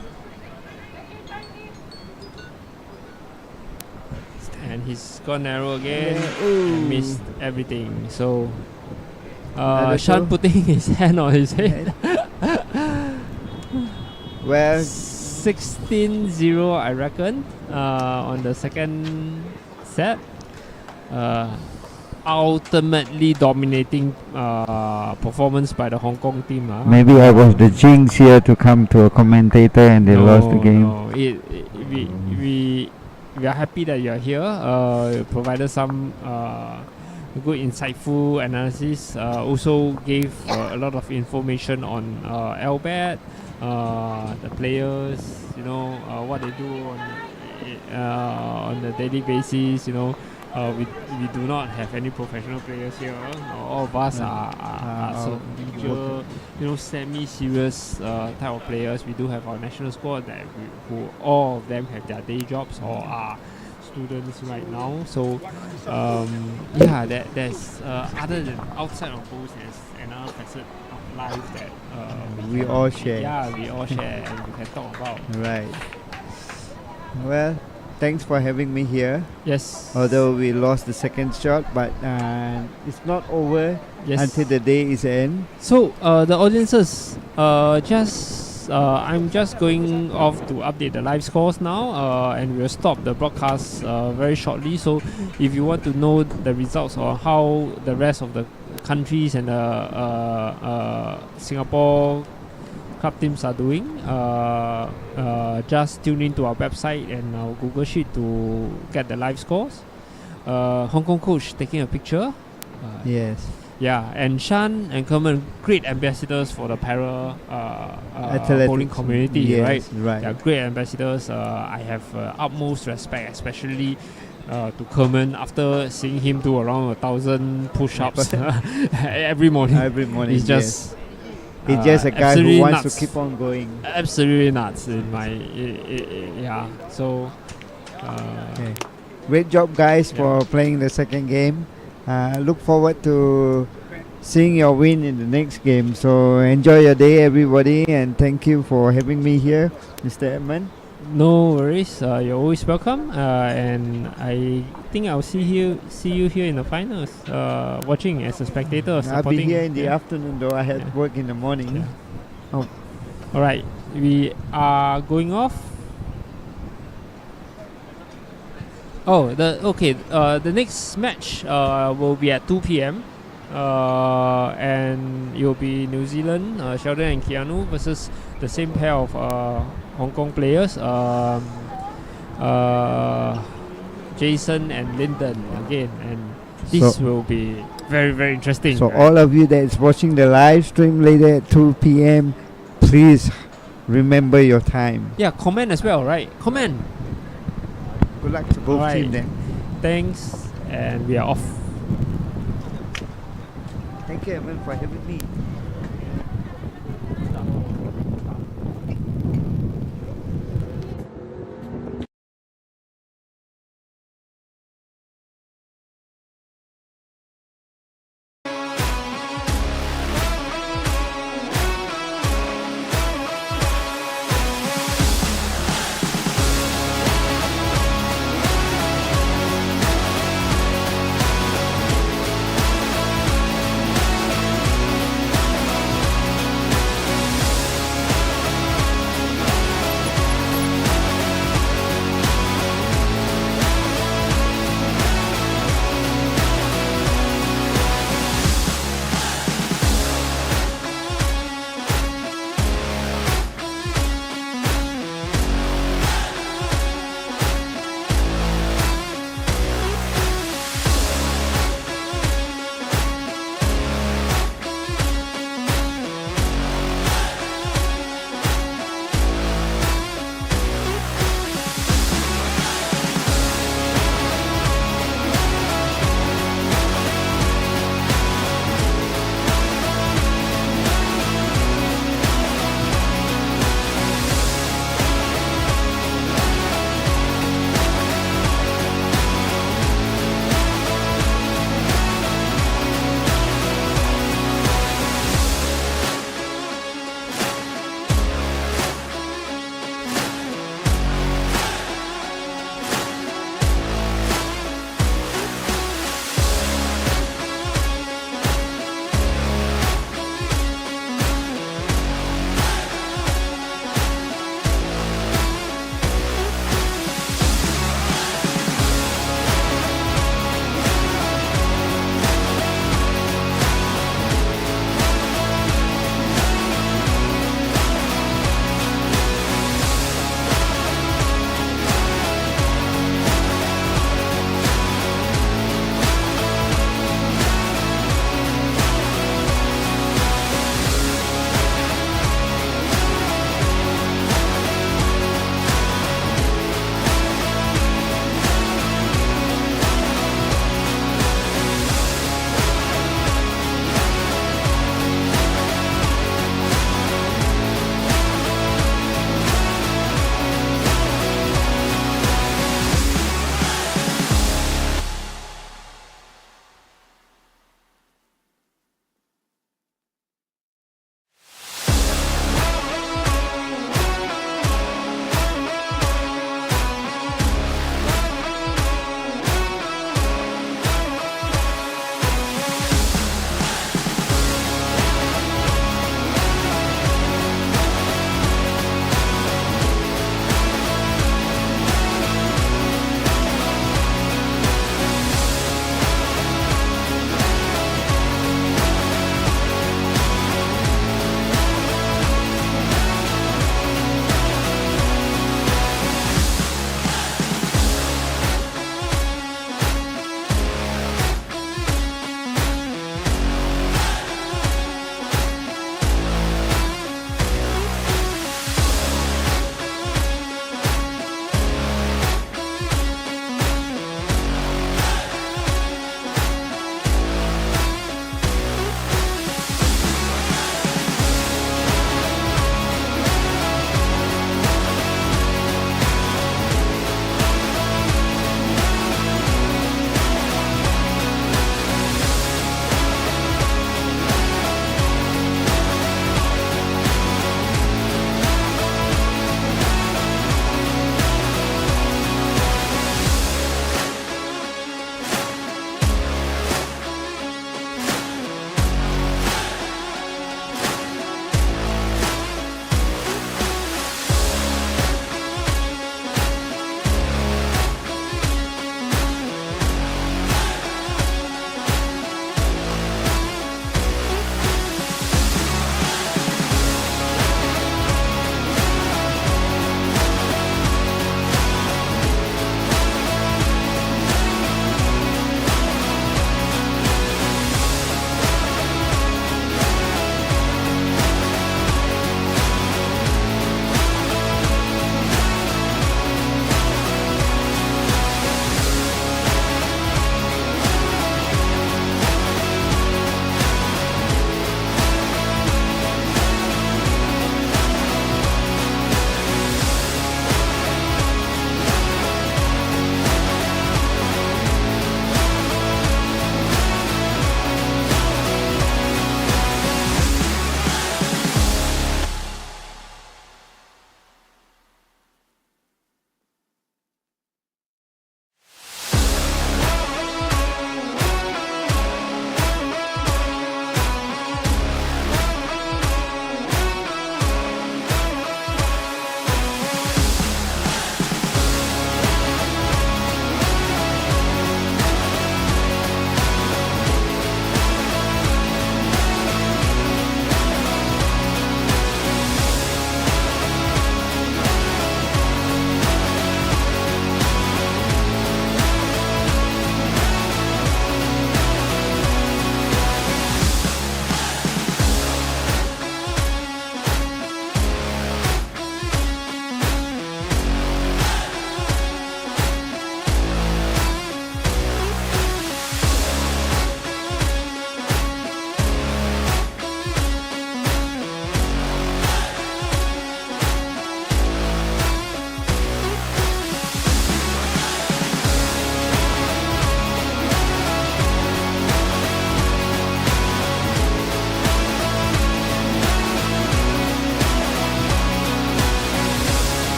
And he's gone narrow again. Yeah, ooh. And missed everything. So, Another Sean two. putting his hand on his head. Well, 16-0, I reckon, on the second set. Ultimately dominating performance by the Hong Kong team. maybe I was the jinx here to come to a commentator and they lost the game. No. We are happy that you are here. You provided some good insightful analysis. Also gave a lot of information on LBAT, the players, what they do on a daily basis. We do not have any professional players here. All of us are semi-serious type of players. We do have our national squad who all of them have their day jobs or are students right now. So there's other than outside of post, there's another facet of life that we all share. Yeah, we all share and we can talk about. Right. Well, thanks for having me here. Yes. Although we lost the second shot, but it's not over until the day is end. So the audiences, I'm just going off to update the live scores now, and we'll stop the broadcast very shortly. So if you want to know the results or how the rest of the countries and the Singapore club teams are doing, just tune into our website and our Google Sheet to get the live scores. Hong Kong coach taking a picture. Yes. Yeah, and Shan and Kerman, great ambassadors for the para bowling community, yes, right? They are great ambassadors. I have utmost respect, especially to Kerman after seeing him do around 1,000 push-ups every morning. Every morning, it's just he's just a guy who wants nuts. to keep on going. Absolutely nuts in my yeah. So okay. Great job, guys, for playing the second game. Look forward to seeing your win in the next game. So enjoy your day, everybody, and thank you for having me here, Mr. Edmund. No worries. You're always welcome. And I think I'll see you here in the finals. Watching as a spectator. I'll be here in the afternoon, though. I had work in the morning. Yeah. Oh. All right. We are going off. Oh, the next match will be at 2 p.m. And it will be New Zealand, Sheldon and Keanu versus the same pair of Hong Kong players, Jason and Lyndon again, and this will be very, very interesting. So all of you that is watching the live stream later at 2 p.m, please remember your time. Yeah, comment as well, right? Comment. Good luck to both teams then. Thanks, and we are off. Thank you, Evan, for having me.